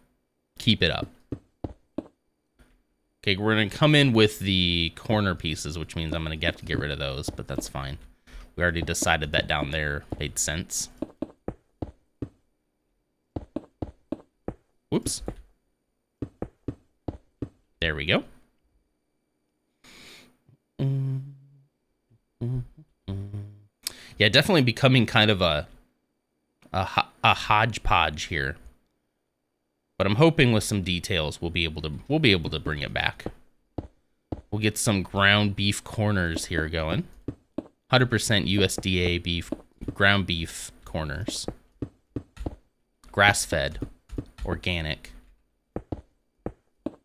Keep it up. Okay, we're going to come in with the corner pieces, which means I'm going to have to get rid of those, but that's fine. We already decided that down there made sense. Whoops. There we go. Yeah, definitely becoming kind of a hodgepodge here. But I'm hoping with some details we'll be able to bring it back. We'll get some ground beef corners here going. 100% USDA beef, ground beef corners. Grass-fed, organic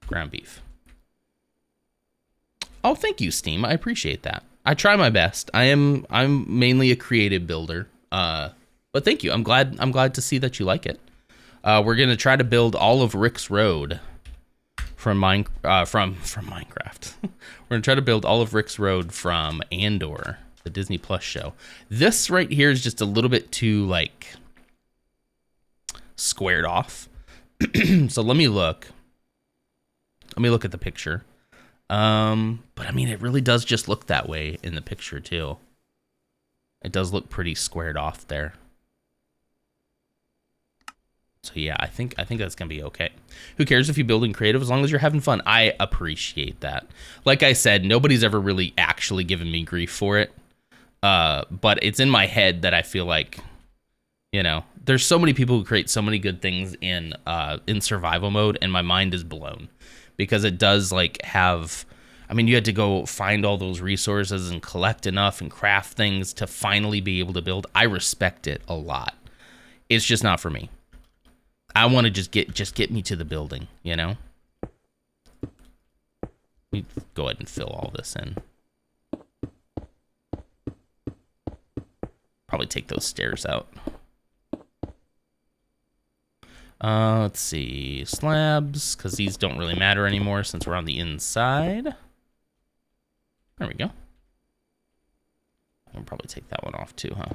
ground beef. Oh, thank you, Steam. I appreciate that. I try my best. I'm mainly a creative builder. But thank you. I'm glad to see that you like it. We're gonna try to build all of Rix Road from Minecraft. We're gonna try to build all of Rix Road from Andor, the Disney Plus show. This right here is just a little bit too like squared off. So let me look at the picture. But I mean, it really does just look that way in the picture too. It does look pretty squared off there. So yeah, I think that's gonna be okay. Who cares if you build in creative as long as you're having fun? I appreciate that. Like I said, nobody's ever really actually given me grief for it. But it's in my head that I feel like, you know, there's so many people who create so many good things in survival mode, and my mind is blown because it does like have. I mean, you had to go find all those resources and collect enough and craft things to finally be able to build. I respect it a lot. It's just not for me. I want to just get me to the building, you know? Let me go ahead and fill all this in. Probably take those stairs out. Let's see. Slabs, because these don't really matter anymore since we're on the inside. There we go. I'll probably take that one off too, huh?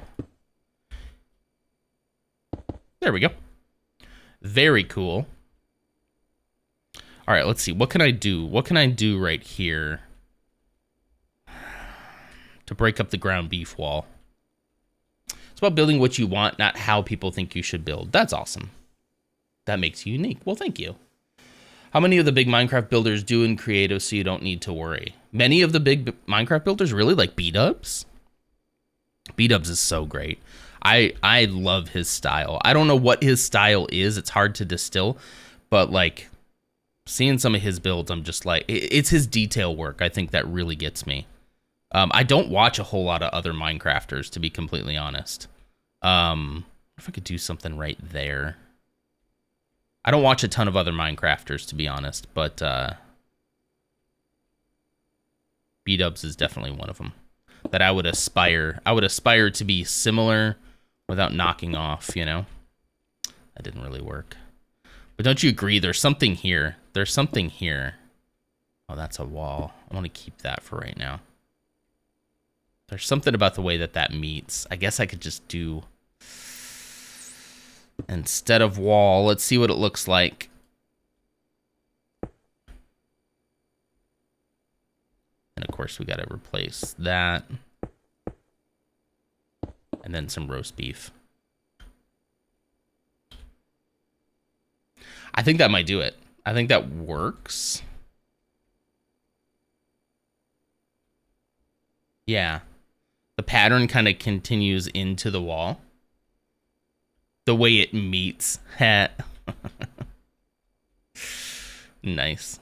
There we go. Very cool. All right, let's see. What can I do? What can I do right here to break up the ground beef wall? It's about building what you want, not how people think you should build. That's awesome. That makes you unique. Well, thank you. How many of the big Minecraft builders do in creative so you don't need to worry? Many of the big Minecraft builders really like B-dubs. B-dubs is so great. I love his style. I don't know what his style is. It's hard to distill, but like seeing some of his builds, I'm just like, it's his detail work. I think that really gets me. I don't watch a whole lot of other Minecrafters, to be completely honest. If I could do something right there. I don't watch a ton of other Minecrafters, to be honest, but B-dubs is definitely one of them that I would aspire to be similar without knocking off, you know? That didn't really work. But don't you agree? There's something here. There's something here. Oh, that's a wall. I want to keep that for right now. There's something about the way that meets. I guess I could just do... Instead of wall, let's see what it looks like. And of course, we got to replace that. And then some roast beef. I think that might do it. I think that works. Yeah. The pattern kind of continues into the wall. The way it meets. Nice.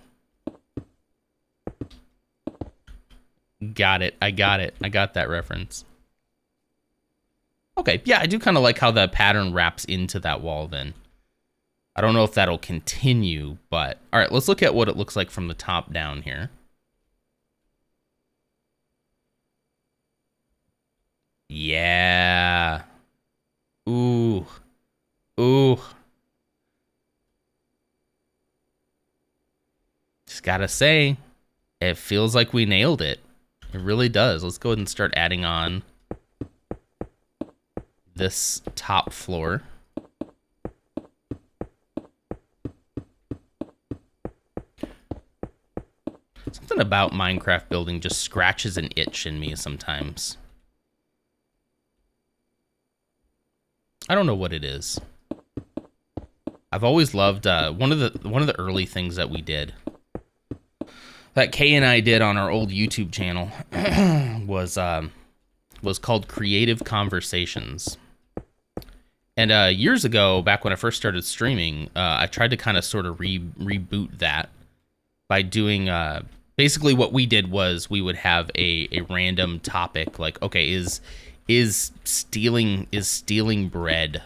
Got it. I got it. I got that reference. Okay, yeah, I do kind of like how the pattern wraps into that wall then. I don't know if that'll continue, but... All right, let's look at what it looks like from the top down here. Yeah. Ooh. Ooh. Just gotta say, it feels like we nailed it. It really does. Let's go ahead and start adding on this top floor. Something about Minecraft building just scratches an itch in me sometimes. I don't know what it is. I've always loved one of the early things that we did, that Kay and I did on our old YouTube channel, was called Creative Conversations. And years ago, back when I first started streaming, I tried to kind of sort of reboot that by doing basically what we did was we would have a random topic, like, okay, is stealing bread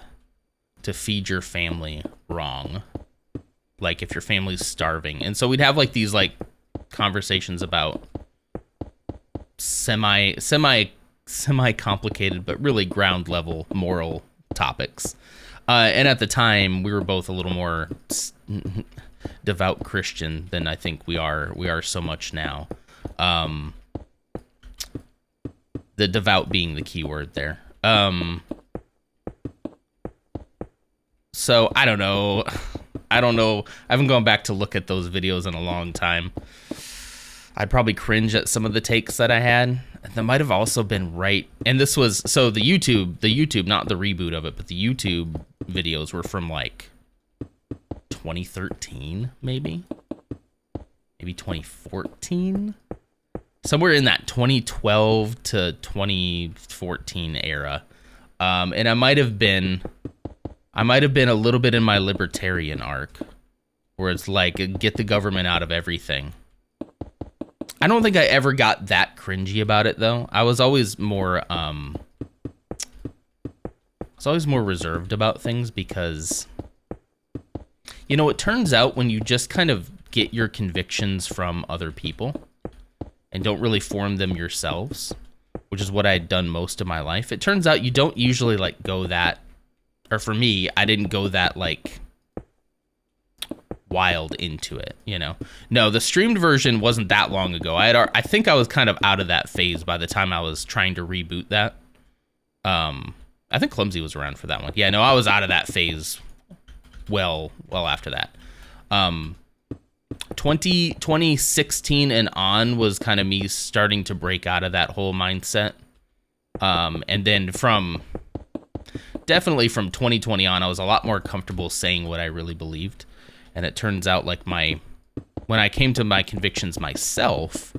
to feed your family wrong? Like if your family's starving. And so we'd have like these like conversations about semi complicated but really ground level moral topics. And at the time we were both a little more devout Christian than I think we are so much now. The devout being the key word there. So I don't know. I haven't gone back to look at those videos in a long time. I'd probably cringe at some of the takes that I had. That might have also been right. And this was, so the YouTube, not the reboot of it, but the YouTube videos were from like 2013, maybe 2014. Somewhere in that 2012 to 2014 era. And I might have been a little bit in my libertarian arc, where it's like, get the government out of everything. I don't think I ever got that cringy about it though. I was always more reserved about things because, you know, it turns out when you just kind of get your convictions from other people and don't really form them yourselves, which is what I had done most of my life, it turns out you don't usually like go that, or for me, I didn't go that like wild into it, you know. No, the streamed version wasn't that long ago. I think I was kind of out of that phase by the time I was trying to reboot that. I think Clumsy was around for that one. Yeah, no, I was out of that phase well after that. 2016 and on was kind of me starting to break out of that whole mindset. And then definitely from 2020 on, I was a lot more comfortable saying what I really believed. And it turns out like when I came to my convictions myself,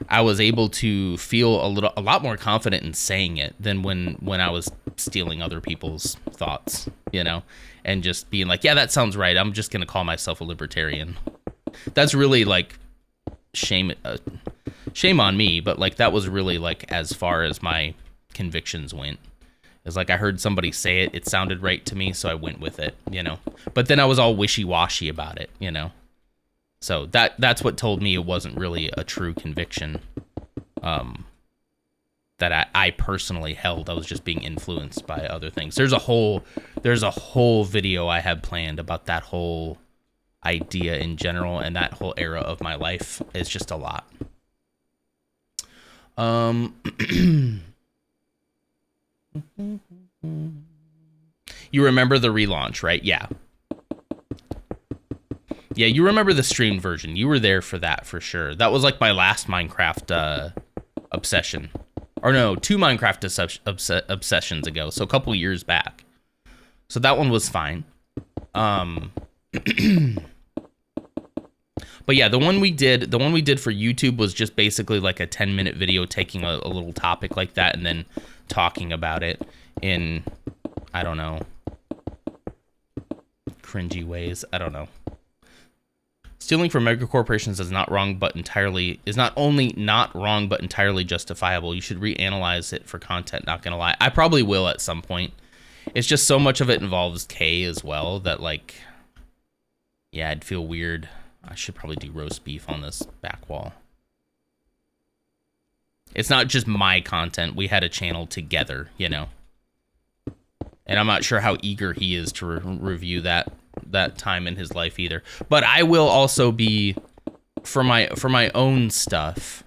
I was able to feel a lot more confident in saying it than when I was stealing other people's thoughts, you know, and just being like, yeah, that sounds right. I'm just going to call myself a libertarian. That's really like shame on me. But like, that was really like, as far as my convictions went. It's like I heard somebody say it, it sounded right to me, so I went with it, you know. But then I was all wishy-washy about it, you know. So that's what told me it wasn't really a true conviction that I personally held. I was just being influenced by other things. There's a whole video I have planned about that whole idea in general, and that whole era of my life is just a lot. You remember the relaunch, right? Yeah, you remember the streamed version. You were there for that for sure. That was like my last Minecraft obsession, or no, 2 Minecraft obsessions ago, so a couple years back. So that one was fine. But yeah, the one we did for YouTube was just basically like a 10-minute video taking a little topic like that and then talking about it in, I don't know, cringy ways. I don't know. Stealing from mega corporations is not only not wrong but entirely justifiable. You should reanalyze it for content, not gonna lie. I probably will at some point. It's just so much of it involves K as well that, like, yeah, I'd feel weird. I should probably do roast beef on this back wall. It's not just my content. We had a channel together, you know. And I'm not sure how eager he is to review that time in his life either. But I will also be, for my own stuff,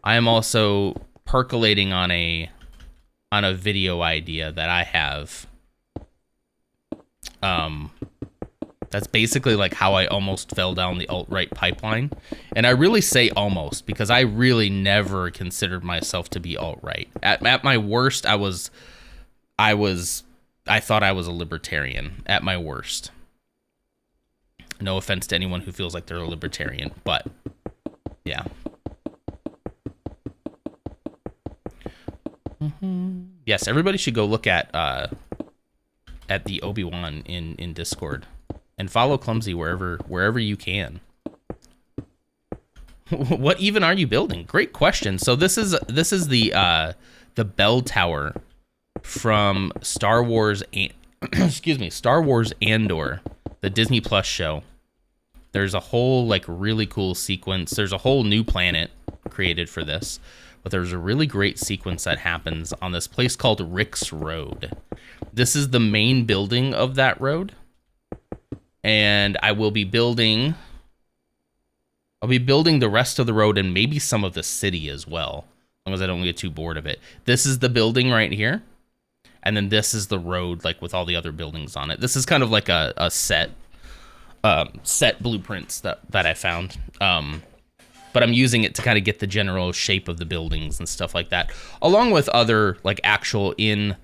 I am also percolating on a video idea that I have. That's basically like how I almost fell down the alt-right pipeline. And I really say almost because I really never considered myself to be alt-right. At my worst, I thought I was a libertarian at my worst. No offense to anyone who feels like they're a libertarian, but yeah. Yes, everybody should go look at the Obi-Wan in Discord. And follow Clumsy wherever you can. What even are you building? Great question. So this is the bell tower from Star Wars Star Wars Andor, the Disney Plus show. There's a whole like really cool sequence. There's a whole new planet created for this, but there's a really great sequence that happens on this place called Rix Road. This is the main building of that road. And I will be building the rest of the road and maybe some of the city as well, as long as I don't get too bored of it. This is the building right here. And then this is the road, like with all the other buildings on it. This is kind of like a set blueprints that I found. But I'm using it to kind of get the general shape of the buildings and stuff like that, along with other like actual I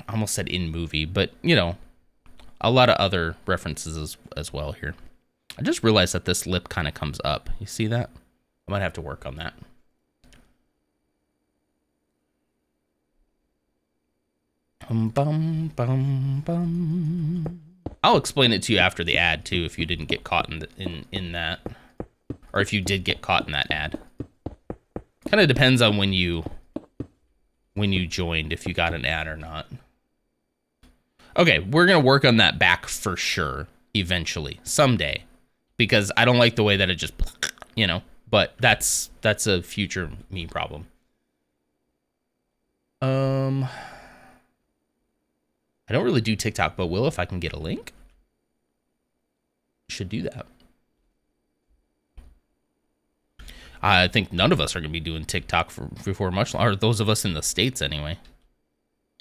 almost said in movie, but you know, a lot of other references as well here. I just realized that this lip kind of comes up. You see that? I might have to work on that. Bum, bum, bum. I'll explain it to you after the ad too, if you didn't get caught in that, or if you did get caught in that ad. Kind of depends on when you joined, if you got an ad or not. Okay, we're gonna work on that back for sure, eventually, someday, because I don't like the way that it just, you know. But that's a future me problem. I don't really do TikTok, but will if I can get a link. Should do that. I think none of us are gonna be doing TikTok for much longer. Or those of us in the States anyway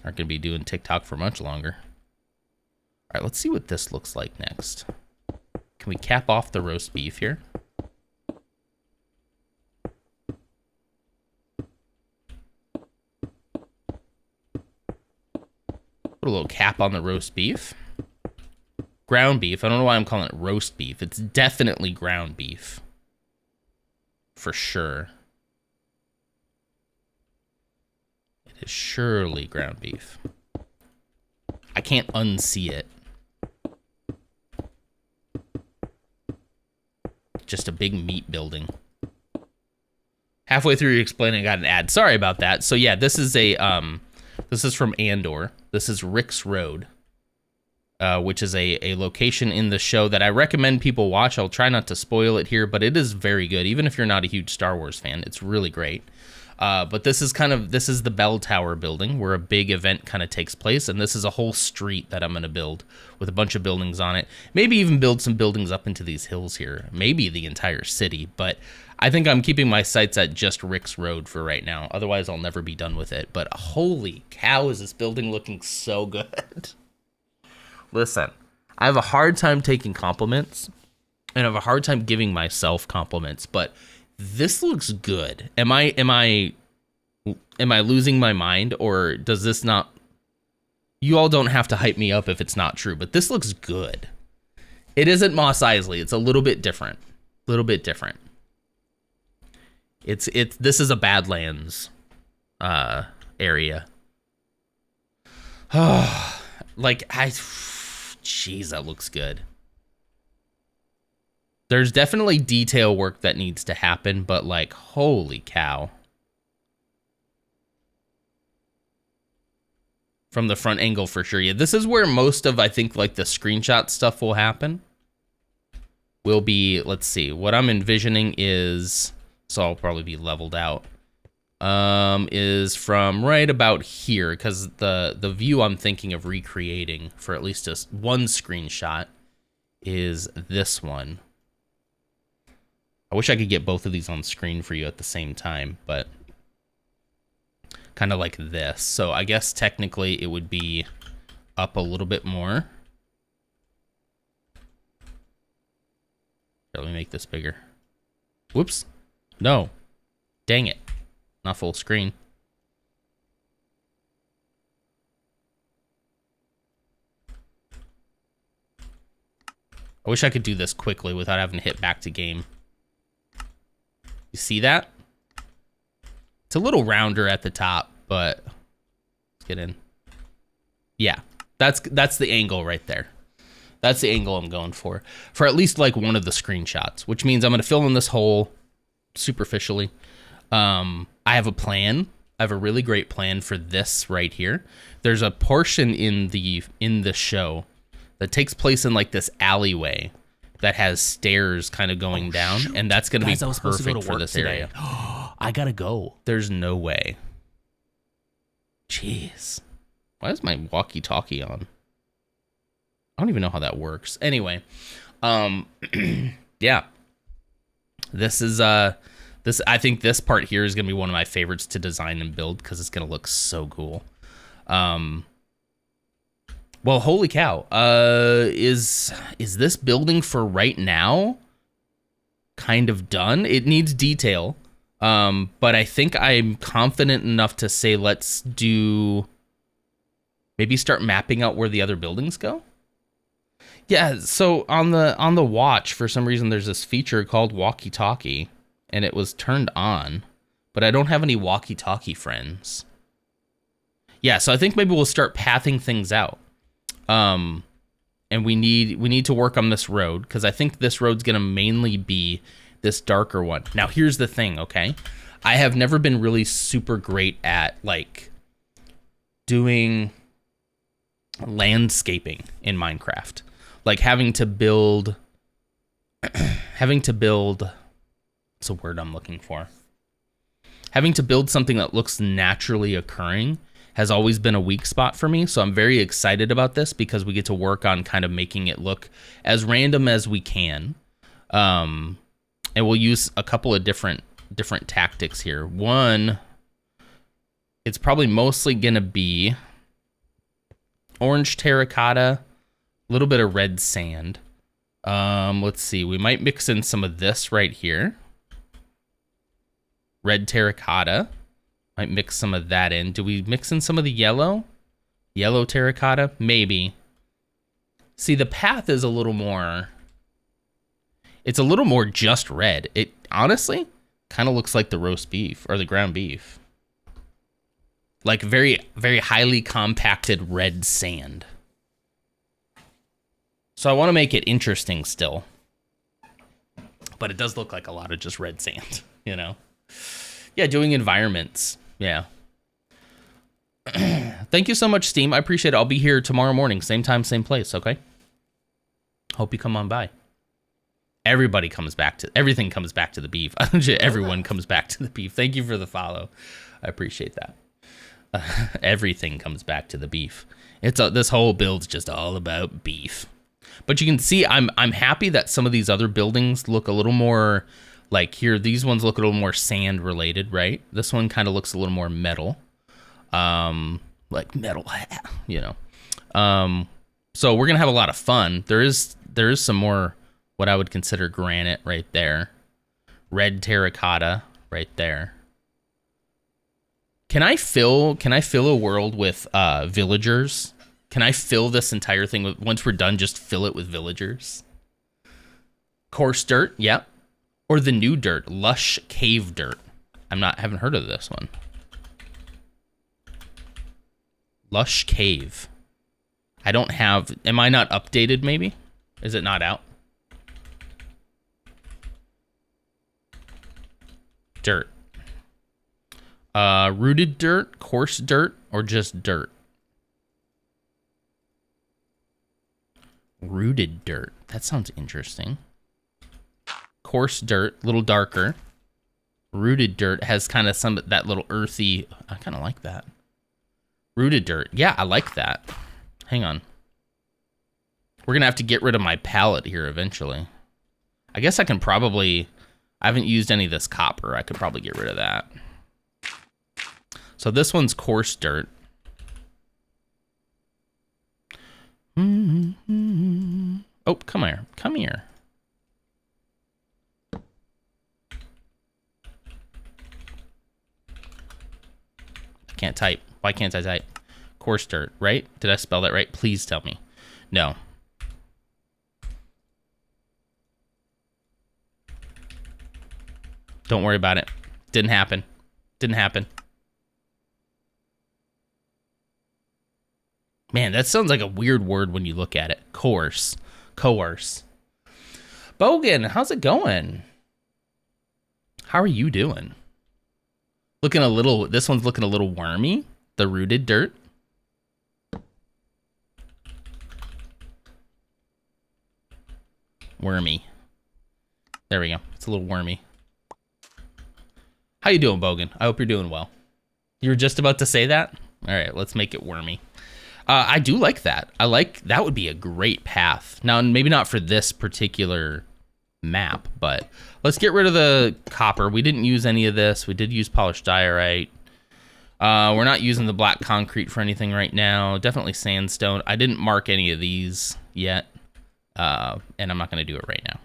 aren't gonna be doing TikTok for much longer. All right, let's see what this looks like next. Can we cap off the roast beef here? Put a little cap on the roast beef. Ground beef. I don't know why I'm calling it roast beef. It's definitely ground beef. For sure. It is surely ground beef. I can't unsee it. Just a big meat building. Halfway through explaining, I got an ad. Sorry about that. So yeah, this is from Andor. This is Rix Road, which is a location in the show that I recommend people watch. I'll try not to spoil it here, but it is very good. Even if you're not a huge Star Wars fan, it's really great. But this is the bell tower building where a big event kind of takes place. And this is a whole street that I'm going to build with a bunch of buildings on it. Maybe even build some buildings up into these hills here. Maybe the entire city. But I think I'm keeping my sights at just Rix Road for right now. Otherwise, I'll never be done with it. But holy cow, is this building looking so good. Listen, I have a hard time taking compliments. And I have a hard time giving myself compliments. But this looks good. Am I losing my mind, or does this not? You all don't have to hype me up if it's not true, but this looks good. It isn't Moss Isley. It's a little bit different. This is a Badlands area. Jeez, that looks good. There's definitely detail work that needs to happen, but like, holy cow. From the front angle for sure. Yeah, this is where most of, I think, like the screenshot stuff will happen. Will be, let's see, what I'm envisioning is, so I'll probably be leveled out, is from right about here, because the view I'm thinking of recreating for at least just one screenshot is this one. I wish I could get both of these on screen for you at the same time, but kind of like this. So I guess technically it would be up a little bit more. Here, let me make this bigger. Whoops. No. Dang it. Not full screen. I wish I could do this quickly without having to hit back to game. You see that? It's a little rounder at the top, but let's get in. Yeah, that's the angle right there. That's the angle I'm going for at least like one of the screenshots, which means I'm going to fill in this hole superficially. I have a plan. I have a really great plan for this right here. There's a portion in the show that takes place in like this alleyway that has stairs kind of going down, and that's going to be perfect for this area. I gotta go. There's no way. Jeez. Why is my walkie-talkie on? I don't even know how that works. Anyway, yeah. This is I think this part here is gonna be one of my favorites to design and build because it's gonna look so cool. Well, holy cow. Is this building for right now kind of done? It needs detail. But I think I'm confident enough to say let's do maybe start mapping out where the other buildings go. Yeah, so on the watch, for some reason there's this feature called walkie-talkie, and it was turned on, but I don't have any walkie-talkie friends. Yeah, so I think maybe we'll start pathing things out. And we need to work on this road, because I think this road's gonna mainly be this darker one. Now, here's the thing, okay? I have never been really super great at, like, doing landscaping in Minecraft. Like, having to build, what's the word I'm looking for? Having to build something that looks naturally occurring has always been a weak spot for me, so I'm very excited about this because we get to work on kind of making it look as random as we can. And we'll use a couple of different tactics here. One, it's probably mostly gonna be orange terracotta, a little bit of red sand. Let's see, we might mix in some of this right here. Red terracotta. Might mix some of that in. Do we mix in some of the yellow? Yellow terracotta? Maybe. See, the path is a little more... It's a little more just red. It honestly kind of looks like the roast beef or the ground beef. Like very, very highly compacted red sand. So I want to make it interesting still. But it does look like a lot of just red sand, you know? Yeah, doing environments. Yeah. Thank you so much, Steam. I appreciate it. I'll be here tomorrow morning. Same time, same place, okay? Hope you come on by. Everything comes back to the beef. Everyone comes back to the beef. Thank you for the follow. I appreciate that. Everything comes back to the beef. This whole build's just all about beef. But you can see I'm happy that some of these other buildings look a little more like here. These ones look a little more sand related, right? This one kind of looks a little more metal, like metal, you know. So we're gonna have a lot of fun. There is some more what I would consider granite right there, red terracotta right there. Can I fill a world with villagers? Can I fill this entire thing with, once we're done, just fill it with villagers? Coarse dirt, yep. Or the new dirt, lush cave dirt. Haven't heard of this one. Lush cave. Am I not updated maybe? Is it not out? Dirt. Rooted dirt, coarse dirt, or just dirt? Rooted dirt. That sounds interesting. Coarse dirt, a little darker. Rooted dirt has kind of that little earthy. I kind of like that. Rooted dirt. Yeah, I like that. Hang on. We're going to have to get rid of my palette here eventually. I guess I can probably... I haven't used any of this copper. I could probably get rid of that. So this one's coarse dirt. Oh, come here. Come here. I can't type. Why can't I type? Coarse dirt, right? Did I spell that right? Please tell me. No. Don't worry about it. Didn't happen. Didn't happen. Man, that sounds like a weird word when you look at it. Coarse. Coerce. Bogan, how's it going? How are you doing? This one's looking a little wormy. The rooted dirt. Wormy. There we go. It's a little wormy. How you doing, Bogan? I hope you're doing well. You were just about to say that? All right, let's make it wormy. I do like that. That would be a great path. Now, maybe not for this particular map, but let's get rid of the copper. We didn't use any of this. We did use polished diorite. We're not using the black concrete for anything right now. Definitely sandstone. I didn't mark any of these yet, and I'm not going to do it right now.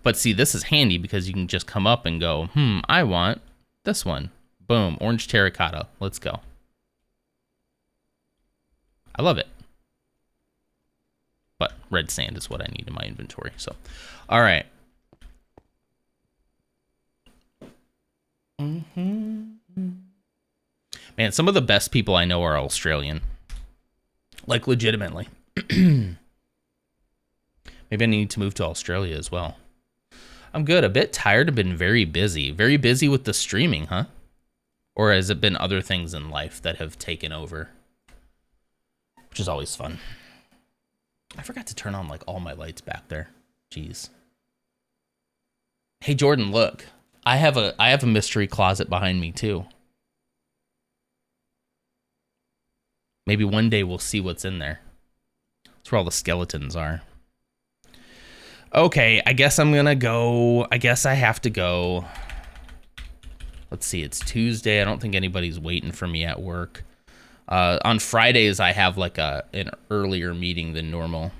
But see, this is handy because you can just come up and go, I want this one. Boom, orange terracotta. Let's go. I love it. But red sand is what I need in my inventory. So, all right. Man, some of the best people I know are Australian. Like, legitimately. Maybe I need to move to Australia as well. I'm good. A bit tired. I've been very busy. Very busy with the streaming, huh? Or has it been other things in life that have taken over? Which is always fun. I forgot to turn on like all my lights back there. Jeez. Hey Jordan, look. I have a mystery closet behind me too. Maybe one day we'll see what's in there. That's where all the skeletons are. Okay, I guess I'm gonna go. I guess I have to go. Let's see, it's Tuesday. I don't think anybody's waiting for me at work. On Fridays, I have like an earlier meeting than normal.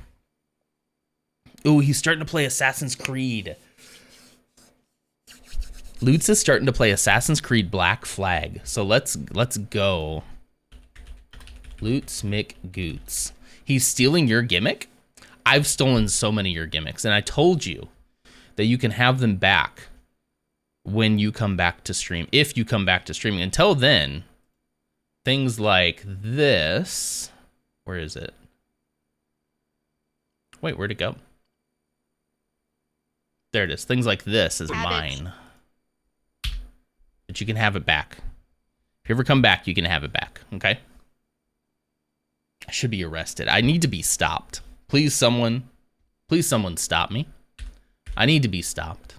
Ooh, he's starting to play Assassin's Creed. Lutz is starting to play Assassin's Creed Black Flag. So let's go. Lutz McGoots. He's stealing your gimmick? I've stolen so many of your gimmicks, and I told you that you can have them back when you come back to stream, if you come back to streaming. Until then, things like this. Where is it? Wait, where'd it go? There it is. Things like this is mine. But you can have it back. If you ever come back, you can have it back, okay? I should be arrested. I need to be stopped. Please someone stop me. I need to be stopped.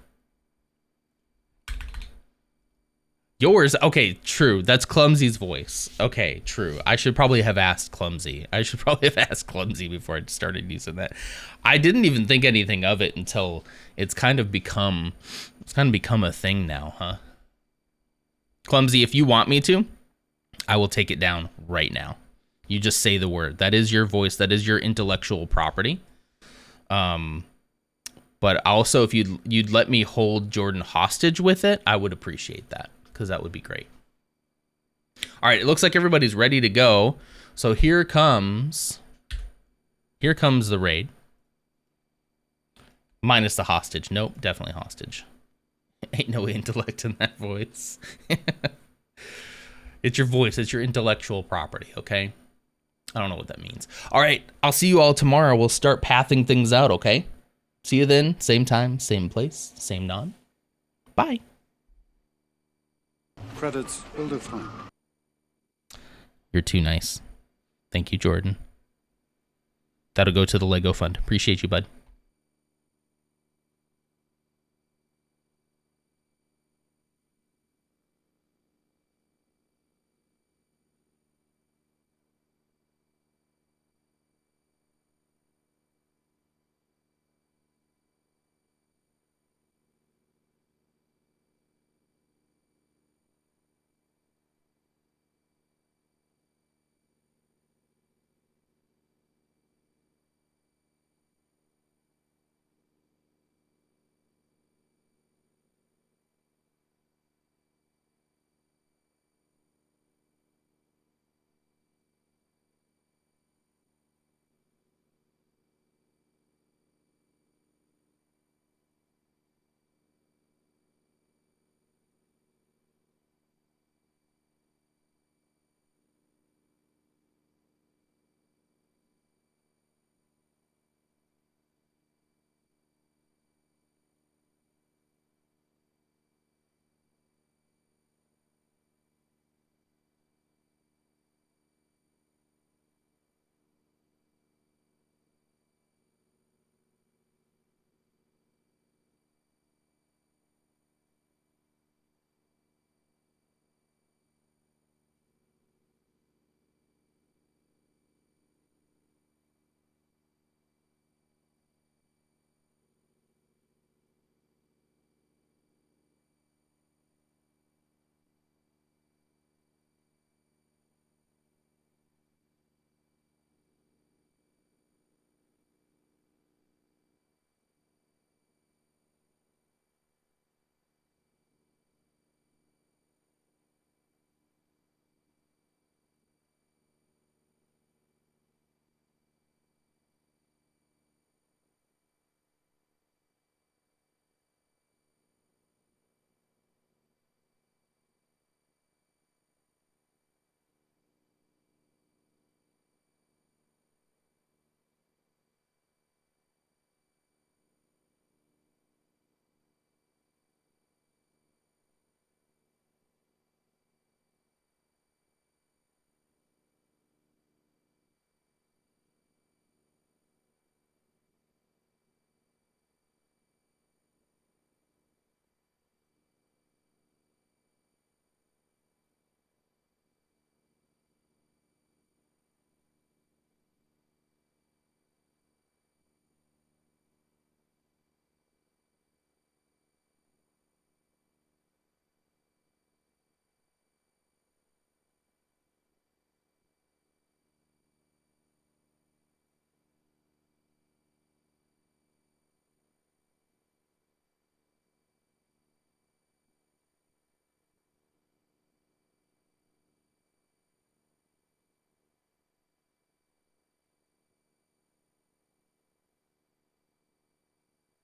Yours? Okay, true. That's Clumsy's voice. Okay, true. I should probably have asked Clumsy. Before I started using that. I didn't even think anything of it until it's kind of become a thing now, huh? Clumsy, if you want me to, I will take it down right now. You just say the word. That is your voice. That is your intellectual property. But also, if you'd let me hold Jordan hostage with it, I would appreciate that, because that would be great. All right, it looks like everybody's ready to go. So here comes the raid. Minus the hostage. Nope, definitely hostage. Ain't no intellect in that voice. It's your voice. It's your intellectual property, okay? I don't know what that means. All right, I'll see you all tomorrow. We'll start pathing things out, okay? See you then. Same time, same place, same non. Bye. Credits will define. You're too nice. Thank you, Jordan. That'll go to the Lego Fund. Appreciate you, bud.